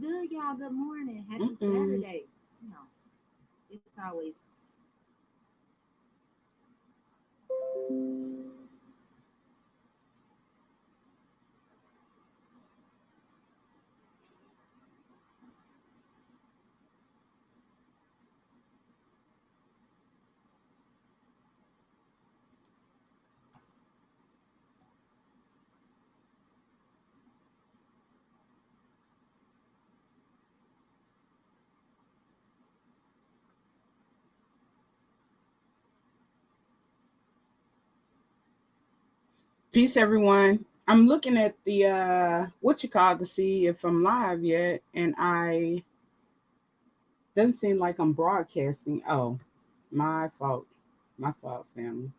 good, y'all? Good morning. Happy Mm-mm. Saturday. You know, it's always Peace, everyone. I'm looking at the what you call to see if I'm live yet, and I doesn't seem like I'm broadcasting. Oh, my fault. My fault, family.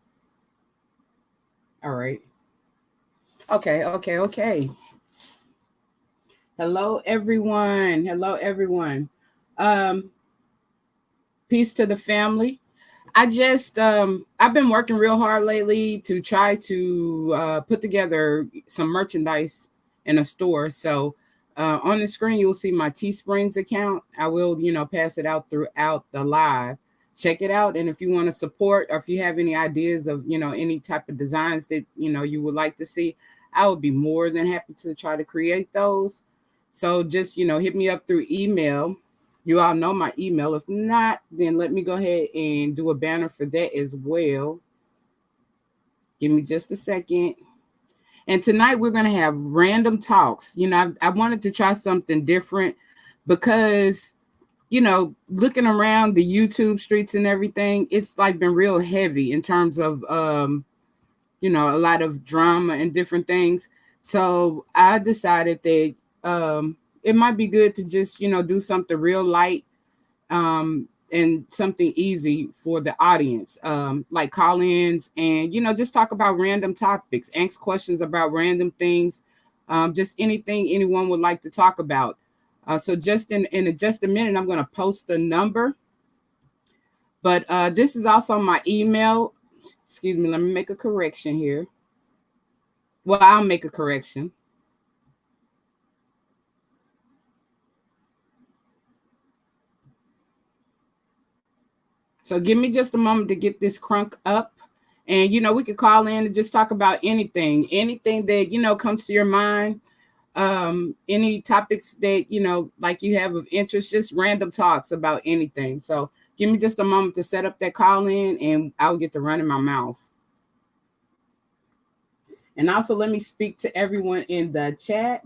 All right. Okay, okay, okay. Hello, everyone. Hello, everyone. Um, Peace to the family. I've been working real hard lately to try to put together some merchandise in a store. So on the screen you'll see my Teesprings account. I will, pass it out throughout the live. Check it out, and if you want to support, or if you have any ideas of any type of designs that you would like to see, I would be more than happy to try to create those. So just hit me up through email. You all know my email. If not, then let me go ahead and do a banner for that as well. Give me just a second. And tonight we're going to have random talks. I wanted to try something different because, looking around the YouTube streets and everything, it's like been real heavy in terms of, a lot of drama and different things. So I decided that it might be good to just, do something real light, and something easy for the audience, like call-ins, and just talk about random topics, ask questions about random things, just anything anyone would like to talk about. So just in just a minute, I'm going to post the number, but this is also my email. Excuse me, let me make a correction here. Well, I'll make a correction. So give me just a moment to get this crunk up. And we could call in and just talk about anything that comes to your mind, any topics that like you have of interest, just random talks about anything. So give me just a moment to set up that call in, and I'll get to running my mouth. And also let me speak to everyone in the chat.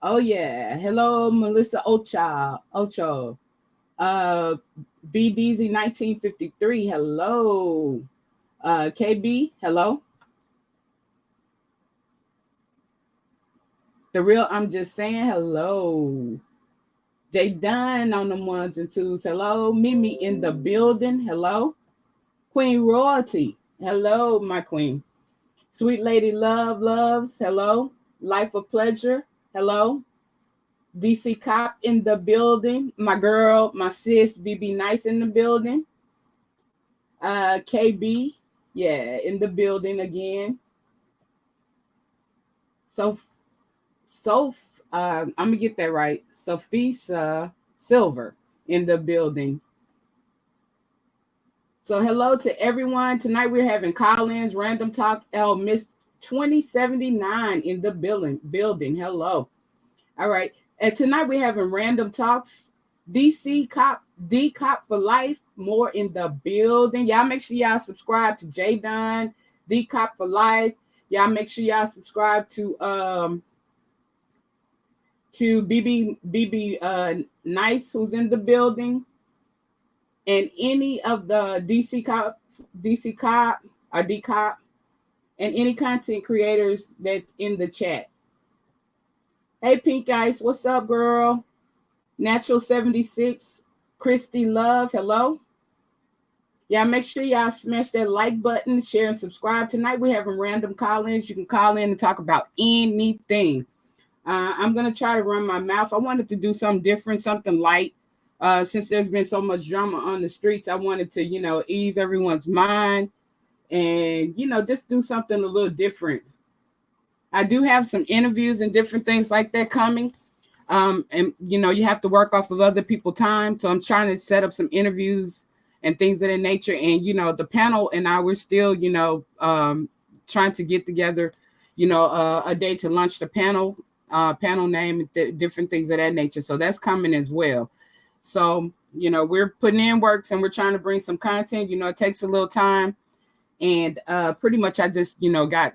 Oh yeah, hello Melissa Ocho, uh BDZ 1953, hello. KB, hello. The real, I'm just saying hello. J Dunn on the ones and twos, hello. Mimi in the building, hello. Queen Royalty, hello, my queen. Sweet Lady Loves, hello. Life of Pleasure, hello. DC Cop in the building, my girl, my sis, BB Nice in the building. KB, yeah, in the building again. So I'm gonna get that right. Sophia Silver in the building. So hello to everyone. Tonight we're having call-ins, random talk. Miss 2079 in the building. Hello. All right. And tonight we're having random talks. D Cop for life. More in the building. Y'all make sure y'all subscribe to J Dunn, D Cop for life. Y'all make sure y'all subscribe to BB Nice, who's in the building, and any of the DC Cop or D Cop, and any content creators that's in the chat. Hey Pink Ice, what's up, girl? Natural 76, Christy Love, hello. Y'all make sure y'all smash that like button, share and subscribe. Tonight we're having random call-ins. You can call in and talk about anything. I'm going to try to run my mouth. I wanted to do something different, something light. Since there's been so much drama on the streets, I wanted to, ease everyone's mind and, just do something a little different. I do have some interviews and different things like that coming. And you have to work off of other people's time. So I'm trying to set up some interviews and things of that nature. And the panel and I, we're still trying to get together, a day to launch the panel name, different things of that nature. So that's coming as well. So we're putting in works and we're trying to bring some content. It takes a little time, and pretty much I just got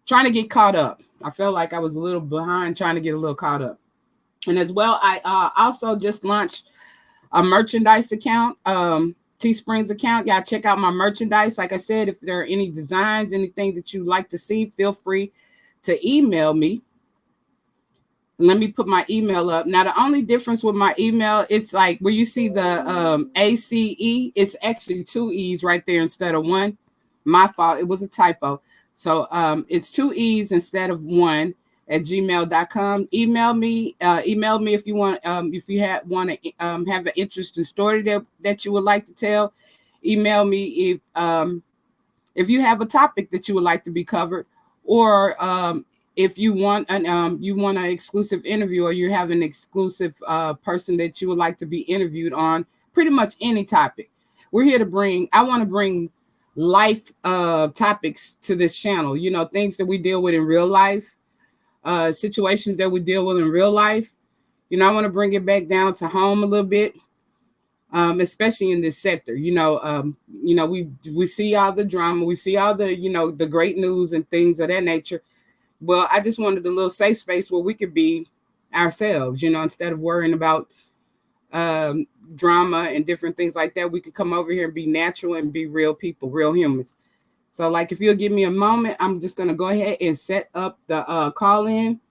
trying to get caught up. I felt like I was a little behind, trying to get a little caught up. And as well, I also just launched a merchandise account, Teesprings account. Y'all check out my merchandise. Like I said, if there are any designs, anything that you'd like to see, feel free to email me. Let me put my email up. Now, the only difference with my email, it's like where you see the ACE, it's actually 2 E's right there instead of 1. My fault. It was a typo. So it's 2 E's instead of 1 at gmail.com. Email me if you want, if you want to have an interesting story that you would like to tell. Email me if you have a topic that you would like to be covered, or if you want an exclusive interview, or you have an exclusive person that you would like to be interviewed on pretty much any topic. We're here to I want to bring life topics to this channel, things that we deal with in real life, situations that we deal with in real life. I want to bring it back down to home a little bit, especially in this sector. We see all the drama, we see all the the great news and things of that nature. Well, I just wanted a little safe space where we could be ourselves, instead of worrying about drama and different things like that. We could come over here and be natural and be real people, real humans. So like, if you'll give me a moment, I'm just going to go ahead and set up the call in,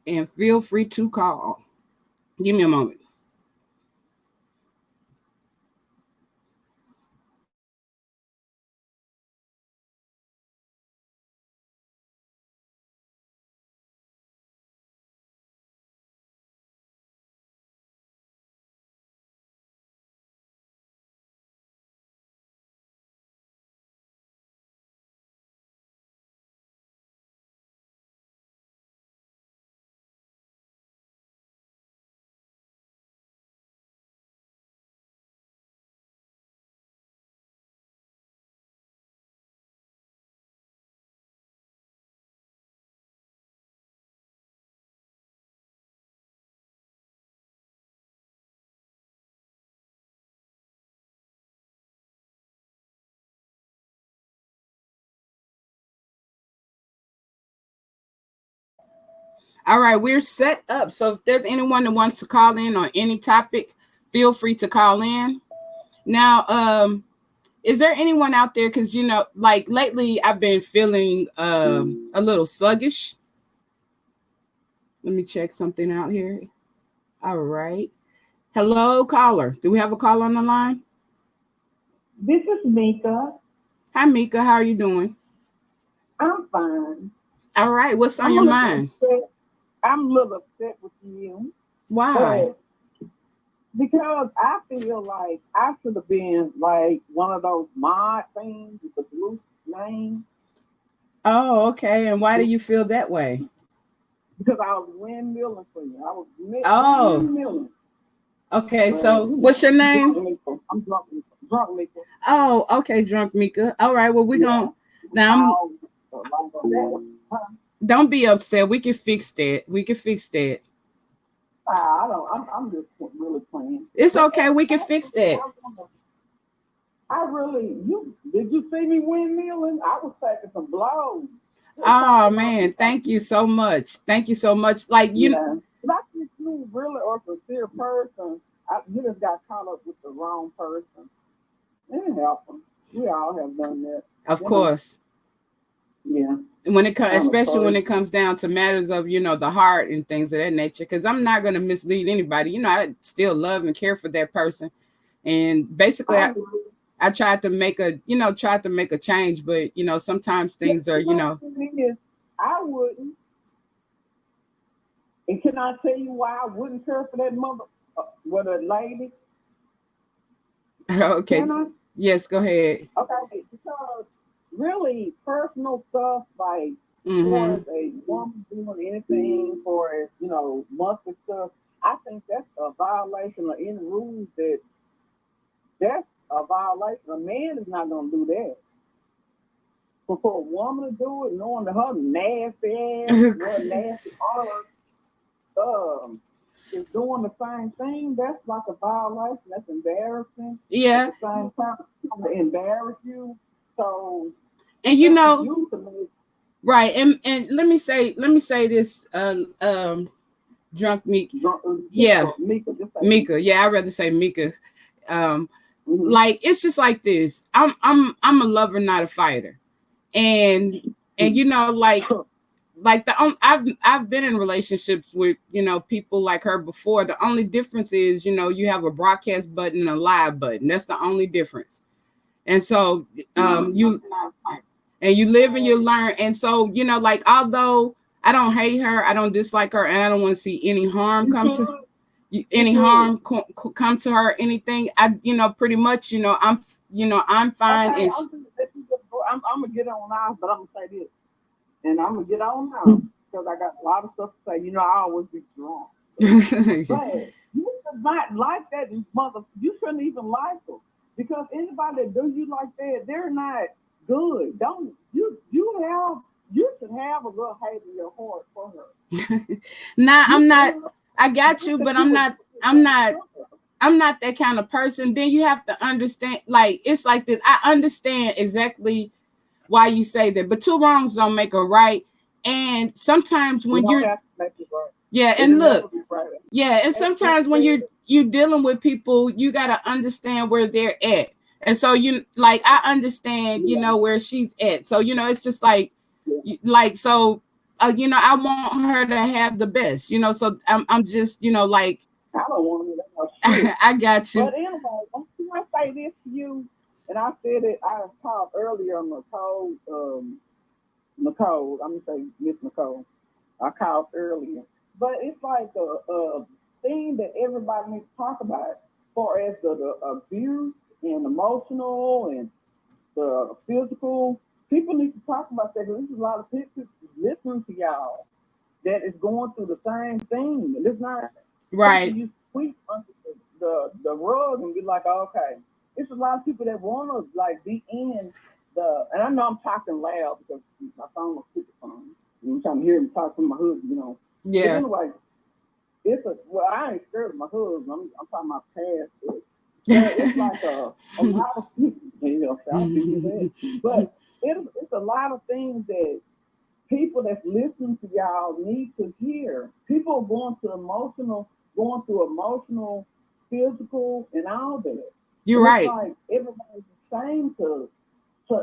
and feel free to call. Give me a moment. All right, we're set up. So if there's anyone that wants to call in on any topic, feel free to call in. Now, is there anyone out there? Because, like lately I've been feeling a little sluggish. Let me check something out here. All right. Hello, caller. Do we have a caller on the line? This is Mika. Hi, Mika. How are you doing? I'm fine. All right. What's on your mind? I'm a little upset with you. Why? Because I feel like I should have been like one of those mod things with the blue name. Oh, okay. And why do you feel that way? Because I was windmilling for you. I was windmilling. Okay, so what's your name? I'm drunk Mika. Oh, okay, drunk Mika. All right, well, we're going to... Now, don't be upset. We can fix that. I'm just really playing. It's okay. We can fix that. Did you see me windmilling? I was taking some blows. Oh, man. Thank you so much. Like, But I think you really are a sincere person. You just got caught up with the wrong person. It didn't help them. We all have done that. Of course. Yeah. When it comes, especially when it comes down to matters of, the heart and things of that nature, because I'm not going to mislead anybody. I still love and care for that person. And basically, I tried to make a change, but, sometimes things are, I wouldn't. And can I tell you why I wouldn't care for that mother, with a lady? Okay. Yes, go ahead. Okay, because really personal stuff like For Mm-hmm. as a woman doing anything for as, monthly stuff, I think that's a violation of any rules that's a violation. A man is not gonna do that. But for a woman to do it, knowing that her nasty ass, her nasty arm, is doing the same thing, that's like a violation. That's embarrassing. Yeah. At the same time, it's gonna embarrass you. So And it's up to you to make. right. And let me say this, drunk Meek. Yeah. Mika, just say Mika. Yeah, I'd rather say Mika. Mhm. Like it's just like this. I'm a lover, not a fighter. And like I've been in relationships with people like her before. The only difference is you have a broadcast button and a live button. That's the only difference. And so you live and you learn. And so like although I don't hate her, I don't dislike her, and I don't want to see any harm come to come to her, anything. I pretty much I'm fine. Okay, And I'm gonna get on now, but I'm gonna say this, and I'm gonna get on now because I got a lot of stuff to say. I always be drunk, but you should not like that mother. You shouldn't even like them because anybody that do you like that, they're not good. Don't you? You should have a little hate in your heart for her. Nah, I'm not. I got you, but I'm not that kind of person. Then you have to understand, like, it's like this. I understand exactly why you say that, but two wrongs don't make a right. And sometimes when you're yeah, and look, yeah, and sometimes when you're dealing with people, you gotta understand where they're at. And so I understand, where she's at. So it's just like so I want her to have the best, so I'm just like I don't want to. I got you. But anyway, I say this to you, and I said it. I talked earlier on Nicole. I'm gonna say Miss Nicole. I called earlier, but it's like a thing that everybody needs to talk about, as far as the abuse and emotional and the physical. People need to talk about that. There's a lot of people listening to y'all that is going through the same thing. And it's not right. You sweep under the rug and be like, okay. It's a lot of people that want to like be in and I know I'm talking loud because my phone was super phone. I'm trying to hear him talk to my husband, Yeah. But anyway, I ain't scared of my husband. I'm talking about past. But it's like a lot of people, but it's a lot of things that people that's listening to y'all need to hear. People are going through emotional, physical, and all that. You're right. Like everybody's ashamed to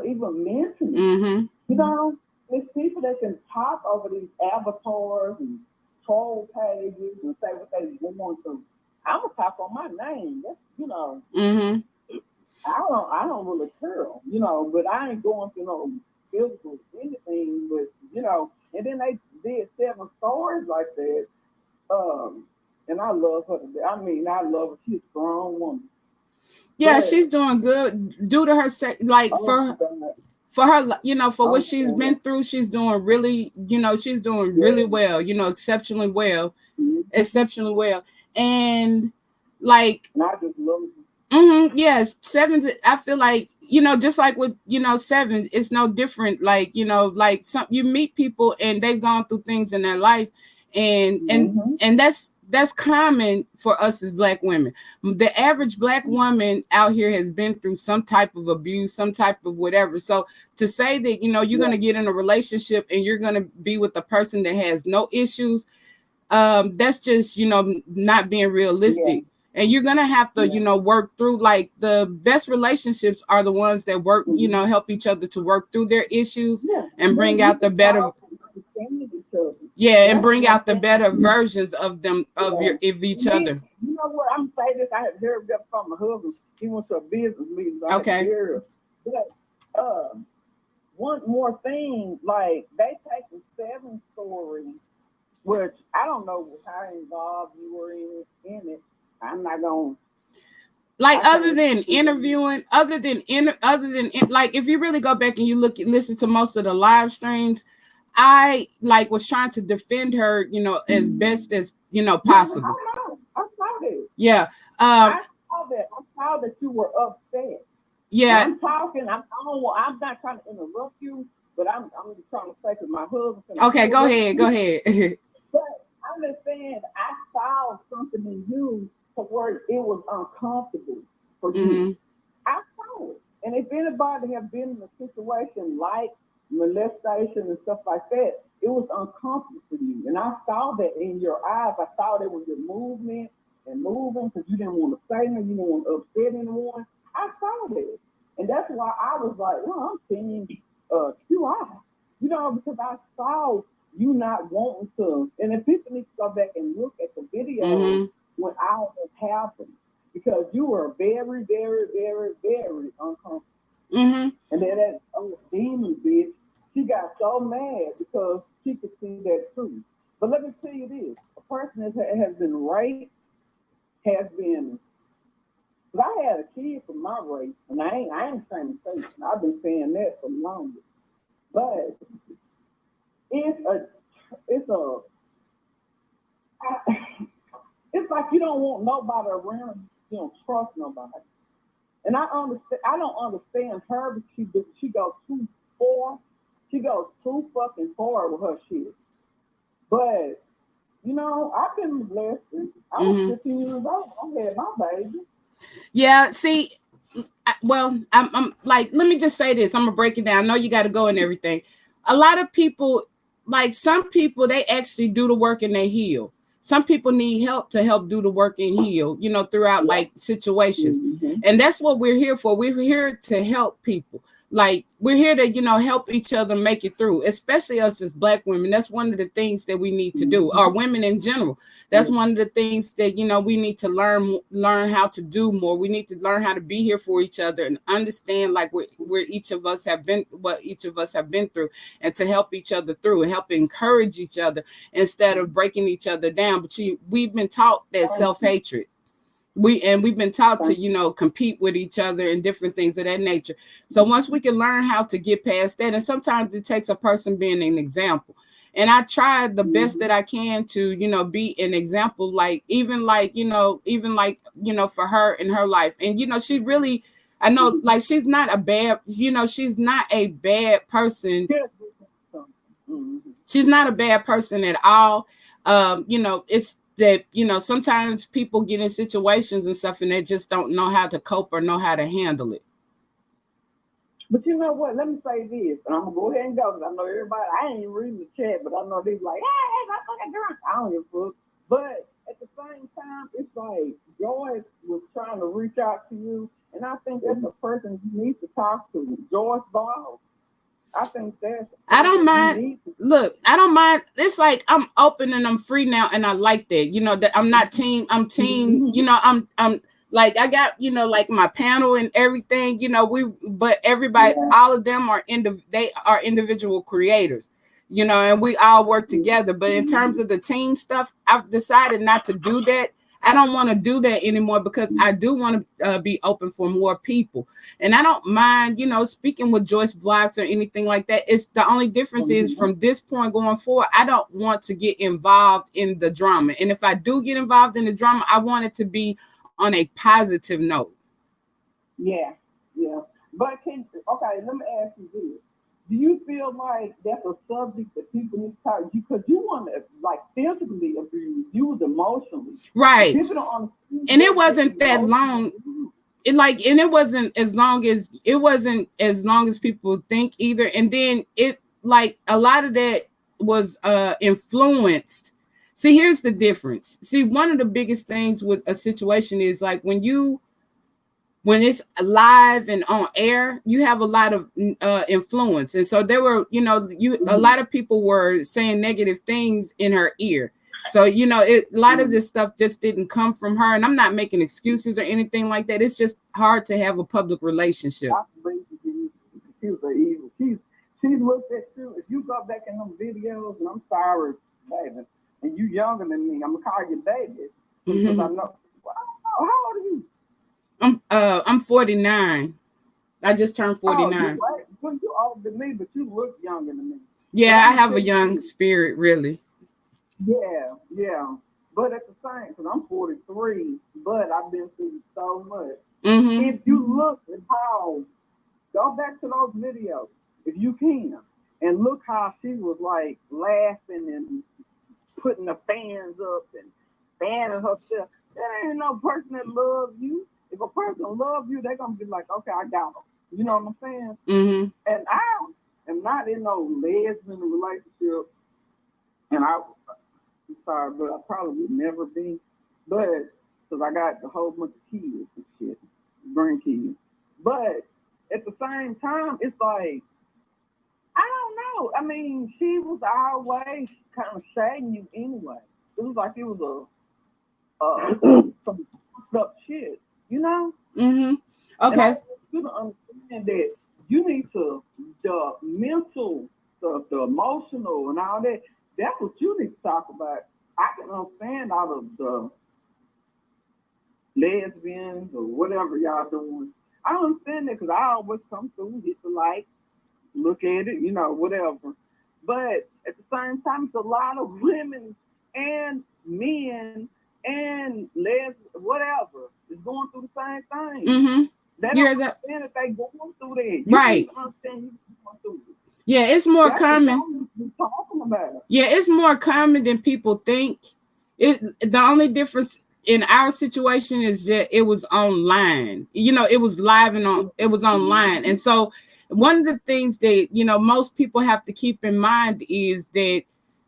even mention it. Mm-hmm. There's people that can talk over these avatars and troll pages and say what they want to. I'm gonna talk on my name. That's Mm-hmm. I don't really care, but I ain't going through no physical anything, but and then they did 7 stories like that. And I love her. I love her. She's a strong woman. Yeah, but she's doing good due to her for her, for what she's been through. She's doing really, she's doing really well, exceptionally well, exceptionally well. And like, and I just love her. Mm-hmm, yes, 7. I feel like just like with 7, it's no different. Like like you meet people and they've gone through things in their life, and that's common for us as Black women. The average Black woman out here has been through some type of abuse, some type of whatever. So to say that you're gonna get in a relationship and you're gonna be with a person that has no issues, that's just not being realistic. Yeah. And you're gonna have to, work through. Like the best relationships are the ones that work, help each other to work through their issues and bring out the better. Yeah, and bring out the better versions of them of each other. You know what? I'm saying this. I had heard that from my husband. He went to a business meeting. So okay. But one more thing, like they take the 7 stories, which I don't know how involved you were in it. I'm not gonna other than interviewing, like if you really go back and you listen to most of the live streams, I like was trying to defend her, you know, as best as, you know, possible. I know. I saw that. Yeah. I saw that. I saw that you were upset. Yeah. I'm talking. I'm not trying to interrupt you, but I'm just trying to say to my husband. Okay, go ahead. Go ahead. But I'm just saying, I saw something in you to where it was uncomfortable for you. I saw it. And if anybody have been in a situation like molestation and stuff like that, it was uncomfortable for you. And I saw that in your eyes. I saw that with your movement and moving because you didn't want to say anything, you didn't want to upset anyone. I saw that. And that's why I was like, well, I'm seeing QI. You know, because I saw you not wanting to. And if people need to go back and look at the video when all this happened, because you were very, very, very, very uncomfortable. And then that old demon bitch, she got so mad because she could see that truth. But let me tell you this: a person that has been raped has been. Because I had a kid from my race, and I ain't saying the I've been saying that for longer. But it's like you don't want nobody around you. You don't trust nobody. And I understand. I don't understand her, but she goes too far. She goes too fucking far with her shit. But you know, I've been blessed. I was 15 years old. I had my baby. Yeah. See, well, I'm like, let me just say this. I'm gonna break it down. I know you got to go and everything. A lot of people, like some people, they actually do the work and they heal. Some people need help to help do the work and heal, you know, throughout like situations. And that's what we're here for. We're here to help people. Like we're here to, you know, help each other make it through, especially us as Black women. That's one of the things that we need to do, or women in general. That's one of the things that, you know, we need to learn how to do more. We need to learn how to be here for each other and understand like where each of us have been, what each of us have been through, and to help each other through and help encourage each other instead of breaking each other down. But we've been taught that self-hatred. We've been taught to, you know, compete with each other and different things of that nature. So once we can learn how to get past that, and sometimes it takes a person being an example. And I tried the best that I can to, you know, be an example, like, even like, you know, for her in her life. And, you know, she really, I know, like, she's not a bad, you know, she's not a bad person. She's not a bad person at all. You know, it's that, you know, sometimes people get in situations and stuff and they just don't know how to cope or know how to handle it. But you know what? Let me say this, and I'm gonna go ahead and go because I know everybody. I ain't even reading the chat, but I know they're like, "Hey, I fucking drunk." I don't give a fuck. But at the same time, it's like Joyce was trying to reach out to you, and I think that's the person you need to talk to, Joyce Ball. I think that's. I don't mind. Look, I don't mind. It's like I'm open and I'm free now, and I like that. You know that I'm not team. I'm team. You know, I'm like I got, you know, like my panel and everything. You know, but everybody, all of them are they are individual creators. You know, and we all work together. But in terms of the team stuff, I've decided not to do that. I don't want to do that anymore because I do want to be open for more people. And I don't mind, you know, speaking with Joyce Vlogs or anything like that. It's the only difference is from this point going forward, I don't want to get involved in the drama. And if I do get involved in the drama, I want it to be on a positive note. Yeah. But let me ask you this. Do you feel like that's a subject that people need to talk to you? Because you want to, like, physically abuse. You was emotionally. Right. People don't understand. And it wasn't that long. It wasn't as long as people think either. And then it, like, a lot of that was influenced. See, here's the difference. See, one of the biggest things with a situation is like when it's live and on air, you have a lot of influence. And so there were, you know, a lot of people were saying negative things in her ear. So, you know, a lot of this stuff just didn't come from her. And I'm not making excuses or anything like that. It's just hard to have a public relationship. She was evil. She looked at you. If you go back in them videos, and I'm sorry, baby, and you younger than me, I'm gonna call you baby because I know. How old are you? I'm 49. I just turned 49. Well, you older than me, but you look younger than me. Yeah, I have a young spirit, really. Yeah, yeah. But at the same, because I'm 43, but I've been through so much. Mm-hmm. If you look at how, go back to those videos, if you can, and look how she was like laughing and putting the fans up and fanning herself. There ain't no person that loves you. If a person loves you, they're gonna be like, okay, I got them. You know what I'm saying? Mm-hmm. And I am not in no lesbian relationship, and I'm sorry, but I probably would never be. But because I got a whole bunch of kids and shit, grandkids. But at the same time, it's like, I don't know. I mean, she was always kind of shading you anyway. It was like it was some fucked up shit, you know? Mm-hmm. And I Okay. want you to understand that you need to, the mental stuff, the emotional and all that, that's what you need to talk about. I can understand all of the lesbians or whatever y'all doing. I understand that because I always come through, hit the light, look at it, you know, whatever. But at the same time, it's a lot of women and men and lesbians, whatever, is going through the same thing. Mm-hmm. They don't understand that they going through that. You Right. don't understand you going through it. Yeah, it's more That's common. what we're talking about. Yeah, it's more common than people think. The only difference in our situation is that it was online. You know, it was live and it was online. And so one of the things that, you know, most people have to keep in mind is that,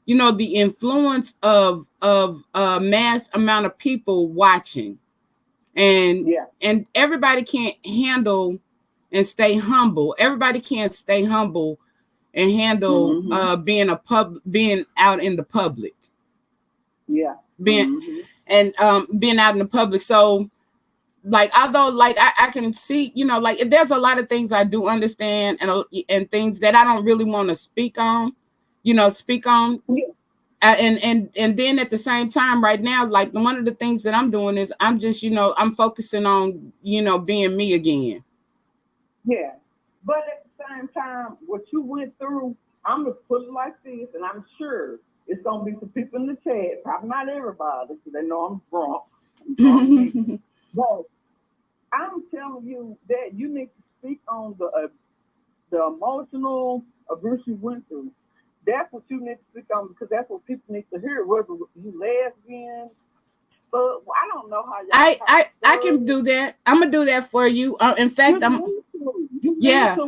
you know, the influence of a mass amount of people watching. And everybody can't handle and stay humble. Everybody can't stay humble and handle being out in the public. Yeah. Being out in the public. So like, although like I can see, you know, like there's a lot of things I do understand and things that I don't really want to speak on. And then at the same time right now, like one of the things that I'm doing is I'm just, you know, I'm focusing on, you know, being me again. Yeah. But at the same time, what you went through, I'm going to put it like this, and I'm sure it's going to be some people in the chat, probably not everybody, because they know I'm drunk. But I'm telling you that you need to speak on the emotional abuse you went through. That's what you need to speak on, because that's what people need to hear, whether you lesbian. But I don't know how y'all. I can do that. I'm gonna do that for you. In fact, because there's a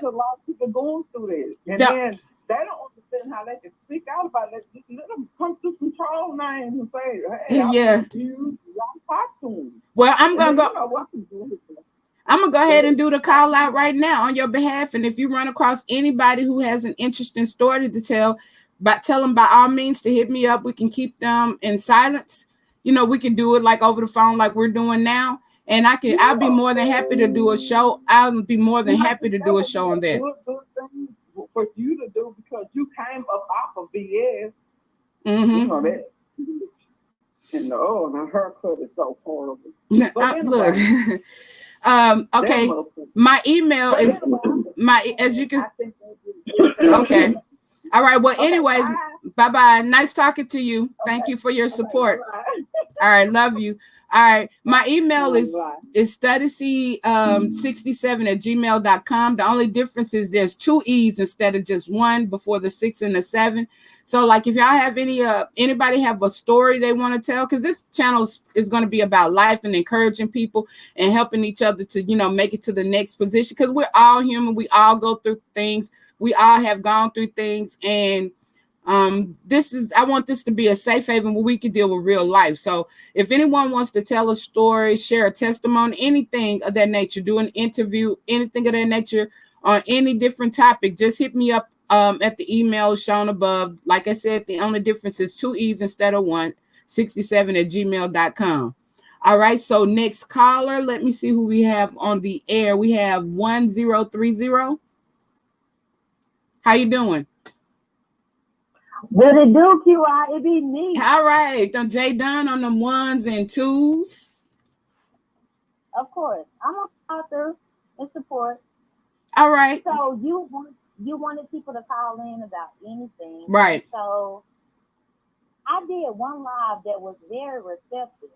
lot of people going through this, and then they don't understand how they can speak out about it. Just let them come to some troll names and say, "Hey, y'all talk to them." Well, I'm gonna go ahead and do the call out right now on your behalf. And if you run across anybody who has an interesting story to tell them by all means to hit me up. We can keep them in silence. You know, we can do it like over the phone, like we're doing now. And I'll be more than happy to do a show. I'll be more than happy to do a show on that. Good thing for you to do, because you came up off of BS. Mm-hmm. You know that. And the haircut is so horrible. But anyway, look. Okay. My email is as you can. Okay. All right. Well, anyways, bye-bye. Nice talking to you. Thank you for your support. All right. Love you. All right. My email is studyc67@gmail.com. The only difference is there's 2 E's instead of just one before the 6 and the 7. So like if y'all have anybody have a story they want to tell, because this channel is going to be about life and encouraging people and helping each other to, you know, make it to the next position, because we're all human. We all go through things. We all have gone through things. And I want this to be a safe haven where we can deal with real life. So if anyone wants to tell a story, share a testimony, anything of that nature, do an interview, anything of that nature on any different topic, just hit me up at the email shown above. Like I said, the only difference is 2 E's instead of 1, 67@gmail.com. All right. So next caller, let me see who we have on the air. We have 1030. How you doing? What it do, QI? It be me. All right. J Dunn on them 1s and 2s. Of course. I'm an author and support. All right. So you want you wanted people to call in about anything. Right. So I did one live that was very receptive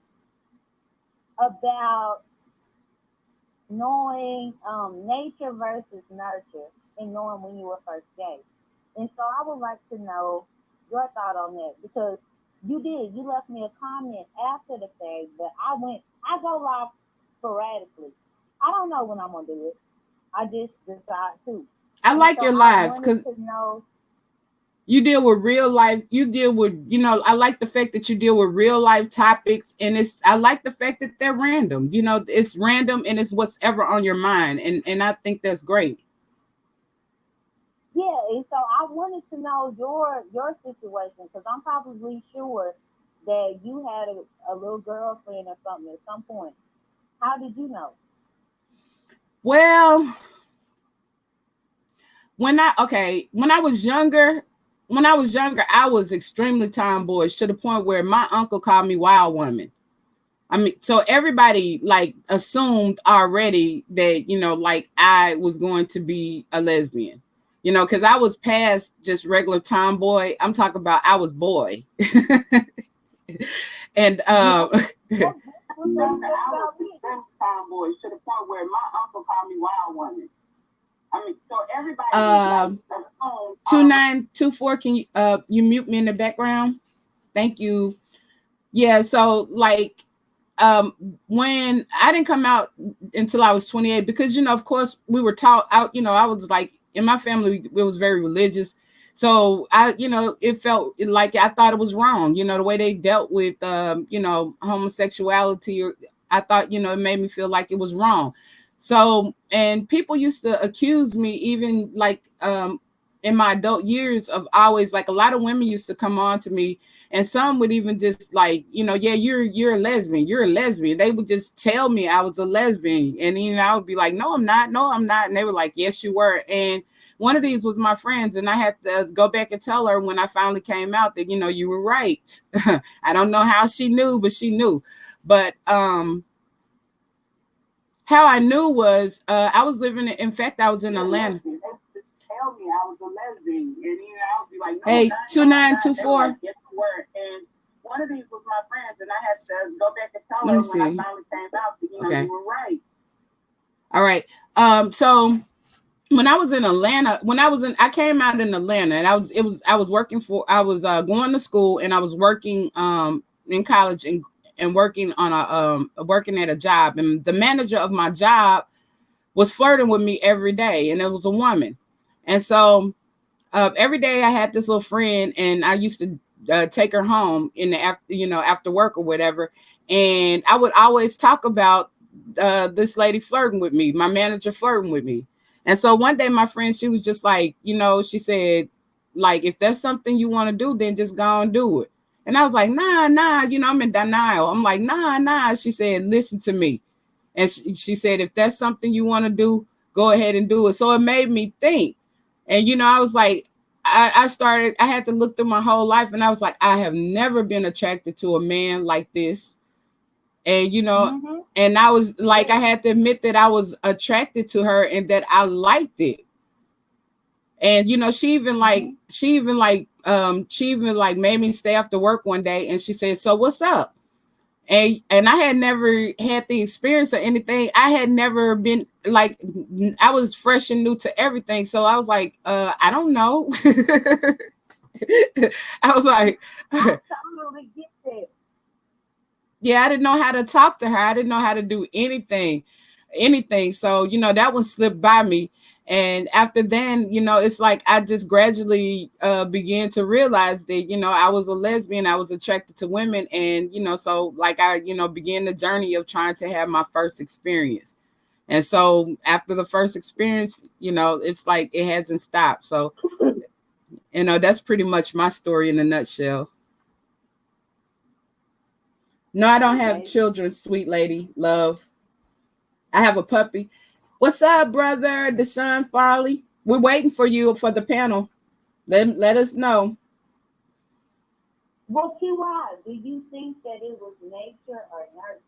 about knowing nature versus nurture and knowing when you were first gay. And so I would like to know your thought on that because you left me a comment after the fact, but I go live sporadically. I don't know when I'm gonna do it. I just decide to. I And like so your I lives wanted because to know. you deal with real life. You deal with, I like the fact that you deal with real life topics, and I like the fact that they're random. It's random and it's what's ever on your mind, and I think that's great. Yeah, and so I wanted to know your situation because I'm probably sure that you had a little girlfriend or something at some point. How did you know? Well, when I was younger, I was extremely tomboyish to the point where my uncle called me Wild Woman. I mean, so everybody like assumed already that, like I was going to be a lesbian, because I was past just regular tomboy. I'm talking about I was boy. And tomboy to the point where my uncle called me Wild Woman. I mean, so everybody 2924, can you mute me in the background? Thank you. Yeah, so like when I didn't come out until I was 28 because of course we were taught out, I was like, in my family it was very religious. So it felt like I thought it was wrong, the way they dealt with homosexuality, or I thought, it made me feel like it was wrong. So, and people used to accuse me even like in my adult years of always, like, a lot of women used to come on to me, and some would even just like, yeah, you're a lesbian. You're a lesbian. They would just tell me I was a lesbian. And I would be like, no, I'm not. No, I'm not. And they were like, yes, you were. And one of these was my friends. And I had to go back and tell her when I finally came out that, you were right. I don't know how she knew, but she knew. But how I knew was I was living in fact, I was in Atlanta. Tell me I was a lesbian, and I would be like, no, hey, 2924. Like, yes, you were. And one of these was my friends, and I had to go back and tell her when I finally came out that okay. You were right. All right. So when I was in Atlanta, I came out in Atlanta, and I was going to school, and I was working in college and working on working at a job, and the manager of my job was flirting with me every day, and it was a woman. And so every day I had this little friend, and I used to take her home in the after work or whatever. And I would always talk about this lady flirting with me, my manager flirting with me. And so one day my friend, she was just like, she said, like, if that's something you want to do, then just go and do it. And I was like, nah, I'm in denial. I'm like, nah. She said, listen to me. And she said, if that's something you want to do, go ahead and do it. So it made me think. And, I was like, I had to look through my whole life, and I was like, I have never been attracted to a man like this. And, and I was like, I had to admit that I was attracted to her and that I liked it. And, she even made me stay after work one day, and she said, so what's up? And I had never had the experience or anything. I had never been like, I was fresh and new to everything. So I was like, I don't know. I was like, I totally get that. Yeah, I didn't know how to talk to her. I didn't know how to do anything. So, that one slipped by me. And after then, it's like I just gradually began to realize that, I was a lesbian. I was attracted to women. And, so like I, began the journey of trying to have my first experience. And so after the first experience, it's like it hasn't stopped. So, that's pretty much my story in a nutshell. No, I don't have children, sweet lady, love. I have a puppy. What's up, brother Deshaun Farley? We're waiting for you for the panel. Let us know. Well, QI, do you think that it was nature or nurture?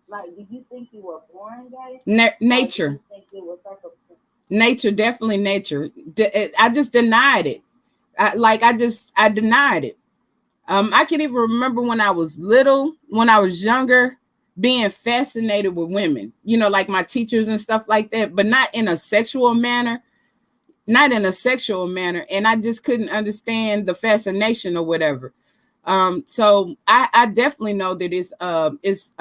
Like, do you think you were born gay? Nature. Or do you think it was Nature, definitely nature. I just denied it. I denied it. I can even remember when I was little, when I was younger, being fascinated with women, like my teachers and stuff like that, but not in a sexual manner, And I just couldn't understand the fascination or whatever. So I definitely know that it's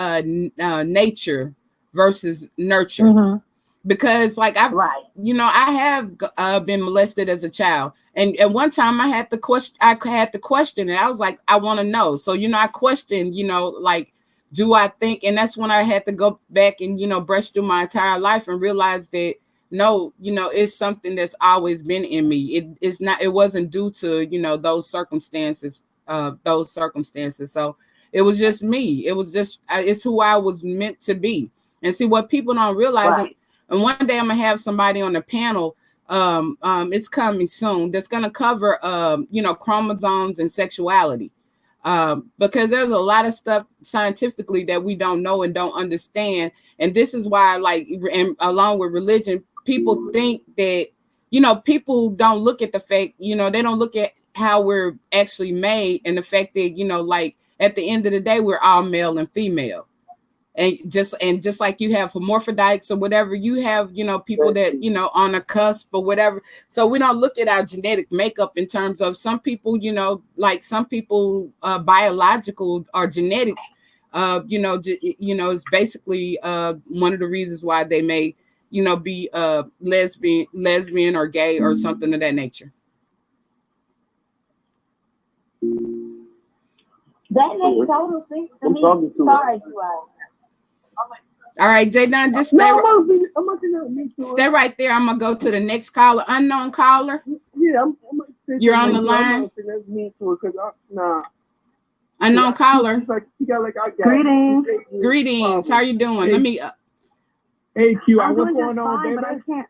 nature versus nurture. Mm-hmm. Because like Right. I have been molested as a child, and at one time I had to question and I was like, I want to know. So I questioned, like, do I think? And that's when I had to go back and brush through my entire life and realize that no, it's something that's always been in me. It wasn't due to those circumstances. So it was just me. It was just it's who I was meant to be. And see, what people don't realize. Right. And one day I'm gonna have somebody on the panel. It's coming soon. That's gonna cover chromosomes and sexuality, because there's a lot of stuff scientifically that we don't know and don't understand. And this is why, and along with religion, people think that people don't look at the fact. They don't look at how we're actually made and the fact that at the end of the day we're all male and female. And just like you have hermaphrodites or whatever, you have people that on a cusp or whatever. So we don't look at our genetic makeup in terms of some people, some people biological or genetics. It's basically one of the reasons why they may be lesbian or gay or something of that nature. That makes total sense to me. Sorry, QI. All right, J-Don, just stay right there. I'm gonna go to the next caller. Unknown caller. Yeah, You're on the line. Unknown caller. Greetings. How you doing? Let me. Hey, Q, I'm what's doing going just on, fine, baby? but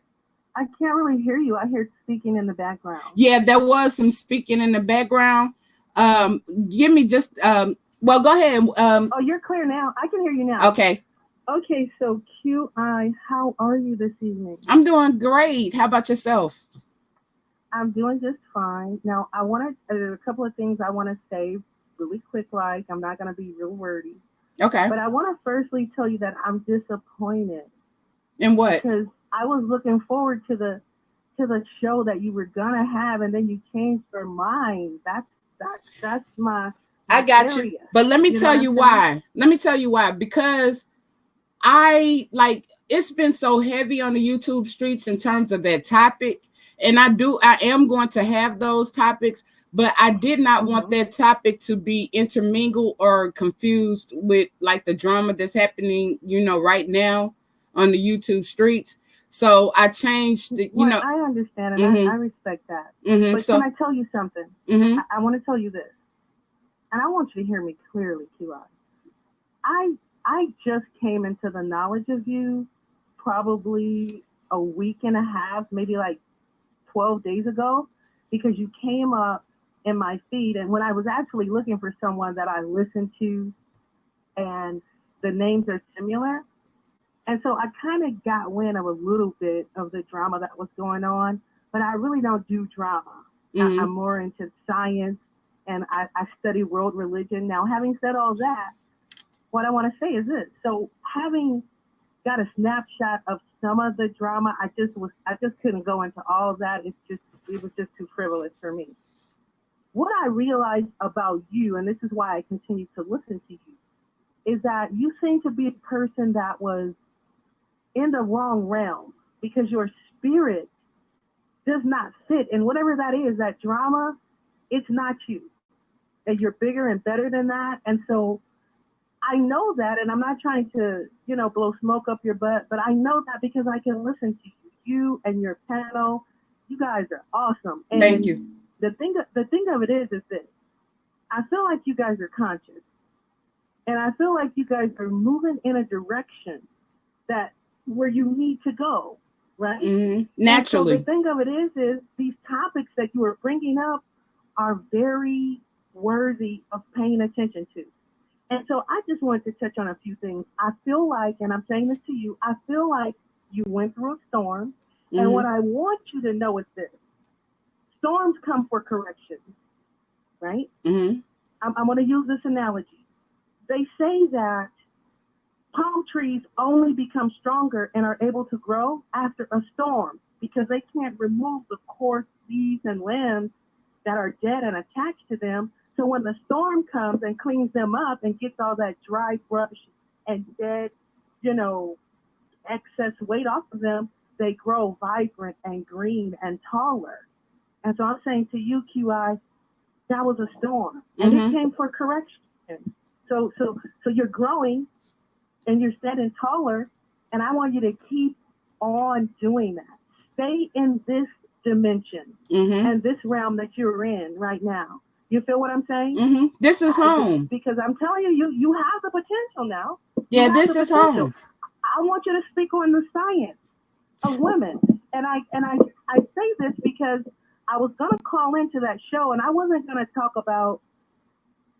I can't really hear you. I hear speaking in the background. Yeah, there was some speaking in the background. Give me just well, go ahead. Oh, you're clear now. I can hear you now. Okay. Okay, so QI, how are you this evening? I'm doing great. How about yourself? I'm doing just fine. Now, there's a couple of things I want to say really quick, like I'm not going to be real wordy. Okay. But I want to firstly tell you that I'm disappointed. In what? Because I was looking forward to the show that you were going to have, and then you changed your mind. That's my I got area. you. But let me tell you why. Let me tell you why. Because it's been so heavy on the YouTube streets in terms of that topic. And I am going to have those topics, but I did not want that topic to be intermingled or confused with like the drama that's happening, right now on the YouTube streets. So I changed the, I understand, and I respect that. But can I tell you something? I want to tell you this, and I want you to hear me clearly, QI. I just came into the knowledge of you probably a week and a half, maybe like 12 days ago, because you came up in my feed. And when I was actually looking for someone that I listened to and the names are similar. And so I kind of got wind of a little bit of the drama that was going on, but I really don't do drama. I'm more into science, and I study world religion. Now, having said all that, what I want to say is this. So having got a snapshot of some of the drama, I just couldn't go into all of that. It was just too frivolous for me. What I realized about you, and this is why I continue to listen to you, is that you seem to be a person that was in the wrong realm, because your spirit does not fit in whatever that is, that drama. It's not you. And you're bigger and better than that. And so I know that, and I'm not trying to, blow smoke up your butt, but I know that because I can listen to you. You and your panel, you guys are awesome. And thank you. The thing of it is this. I feel like you guys are conscious. And I feel like you guys are moving in a direction that where you need to go, right? Naturally. So the thing of it is these topics that you are bringing up are very worthy of paying attention to. And so I just wanted to touch on a few things. I feel like, and I'm saying this to you, I feel like you went through a storm, And what I want you to know is this. Storms come for correction, right? I'm going to use this analogy. They say that palm trees only become stronger and are able to grow after a storm because they can't remove the coarse leaves and limbs that are dead and attached to them. So when the storm comes and cleans them up and gets all that dry brush and dead, excess weight off of them, they grow vibrant and green and taller. And so I'm saying to you, QI, that was a storm, and it came for correction. So you're growing and you're standing taller, and I want you to keep on doing that. Stay in this dimension and this realm that you're in right now. You feel what I'm saying? This is home. Because I'm telling you, you have the potential now. Yeah, this is home. I want you to speak on the science of women. And I say this because I was going to call into that show, and I wasn't going to talk about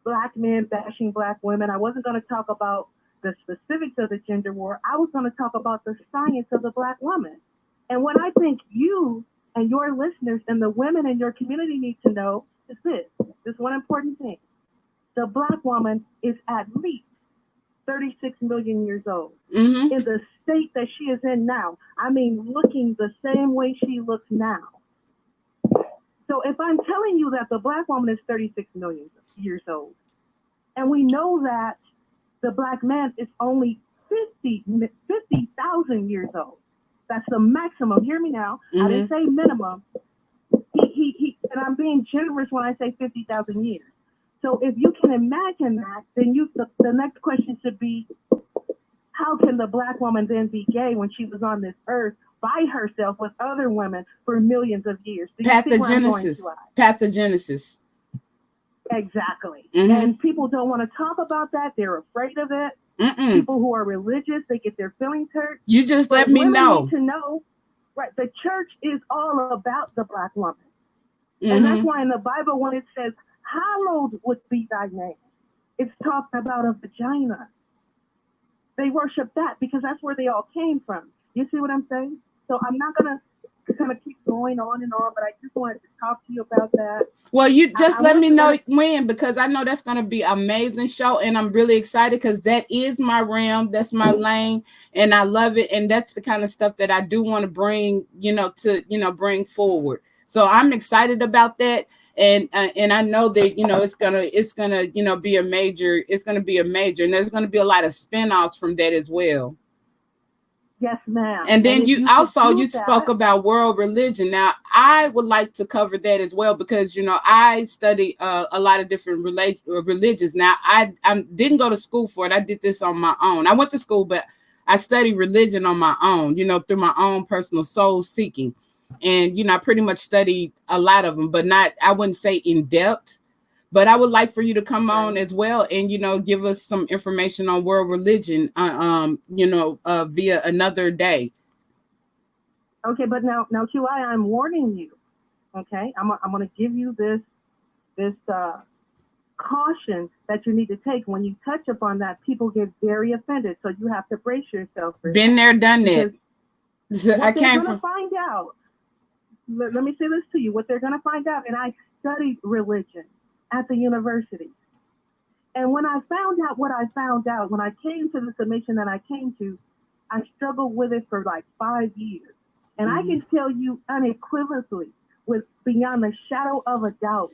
Black men bashing Black women. I wasn't going to talk about the specifics of the gender war. I was going to talk about the science of the Black woman. And what I think you and your listeners and the women in your community need to know is this one important thing. The Black woman is at least 36 million years old in the state that she is in now. I mean, looking the same way she looks now. So if I'm telling you that the Black woman is 36 million years old, and we know that the Black man is only 50,000 years old, that's the maximum. Hear me now. I didn't say minimum. He, and I'm being generous when I say 50,000 years. So if you can imagine that, then the next question should be, how can the Black woman then be gay when she was on this earth by herself with other women for millions of years? Pathogenesis. Exactly. And people don't want to talk about that. They're afraid of it. People who are religious, they get their feelings hurt. You just let me know. Need to know, right? The church is all about the Black woman. And that's why in the Bible, when it says, hallowed would be thy name, it's talking about a vagina. They worship that because that's where they all came from. You see what I'm saying? So I'm not going to kind of keep going on and on, but I just wanted to talk to you about that. Well, you just let me know when, because I know that's going to be an amazing show, and I'm really excited because that is my realm, that's my lane, and I love it, and that's the kind of stuff that I do want to bring, bring forward. So I'm excited about that. And I know that, it's gonna be a major, and there's gonna be a lot of spinoffs from that as well. Yes, ma'am. And then you spoke about world religion. Now I would like to cover that as well, because I study a lot of different religions. Now I didn't go to school for it. I did this on my own. I went to school, but I studied religion on my own, through my own personal soul seeking. And, I pretty much studied a lot of them, but I wouldn't say in depth, but I would like for you to come on as well and, give us some information on world religion, via another day. Okay. But now QI, I'm warning you. Okay. I'm going to give you this caution that you need to take. When you touch upon that, people get very offended. So you have to brace yourself for Been there, done that. I came from find out. Let me say this to you, what they're going to find out. And I studied religion at the university. And when I found out what I found out, when I came to the submission that I came to, I struggled with it for like 5 years. And I can tell you unequivocally, with beyond the shadow of a doubt,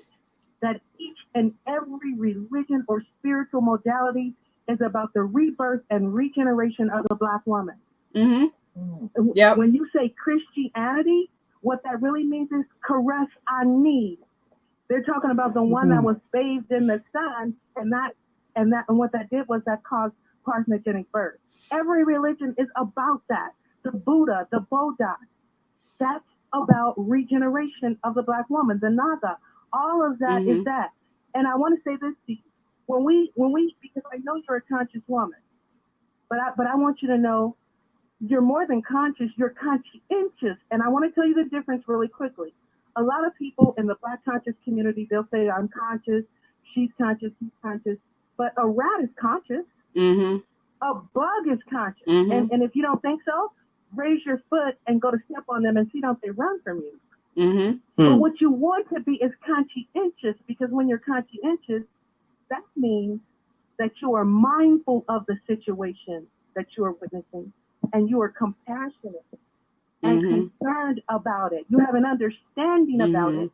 that each and every religion or spiritual modality is about the rebirth and regeneration of the Black woman. Yep. When you say Christianity, what that really means is caress ani. They're talking about the one that was bathed in the sun, and what that did was that caused parthenogenic birth. Every religion is about that. The Buddha, the Bodha, that's about regeneration of the Black woman. The Naga, all of that is that. And I want to say this to you: when we, because I know you're a conscious woman, but I want you to know, you're more than conscious, you're conscientious. And I want to tell you the difference really quickly. A lot of people in the Black conscious community, they'll say, I'm conscious, she's conscious, he's conscious. But a rat is conscious. A bug is conscious. And if you don't think so, raise your foot and go to step on them and see don't they run from you. Mm-hmm. But what you want to be is conscientious, because when you're conscientious, that means that you are mindful of the situation that you are witnessing, and you are compassionate and concerned about it. You have an understanding about it,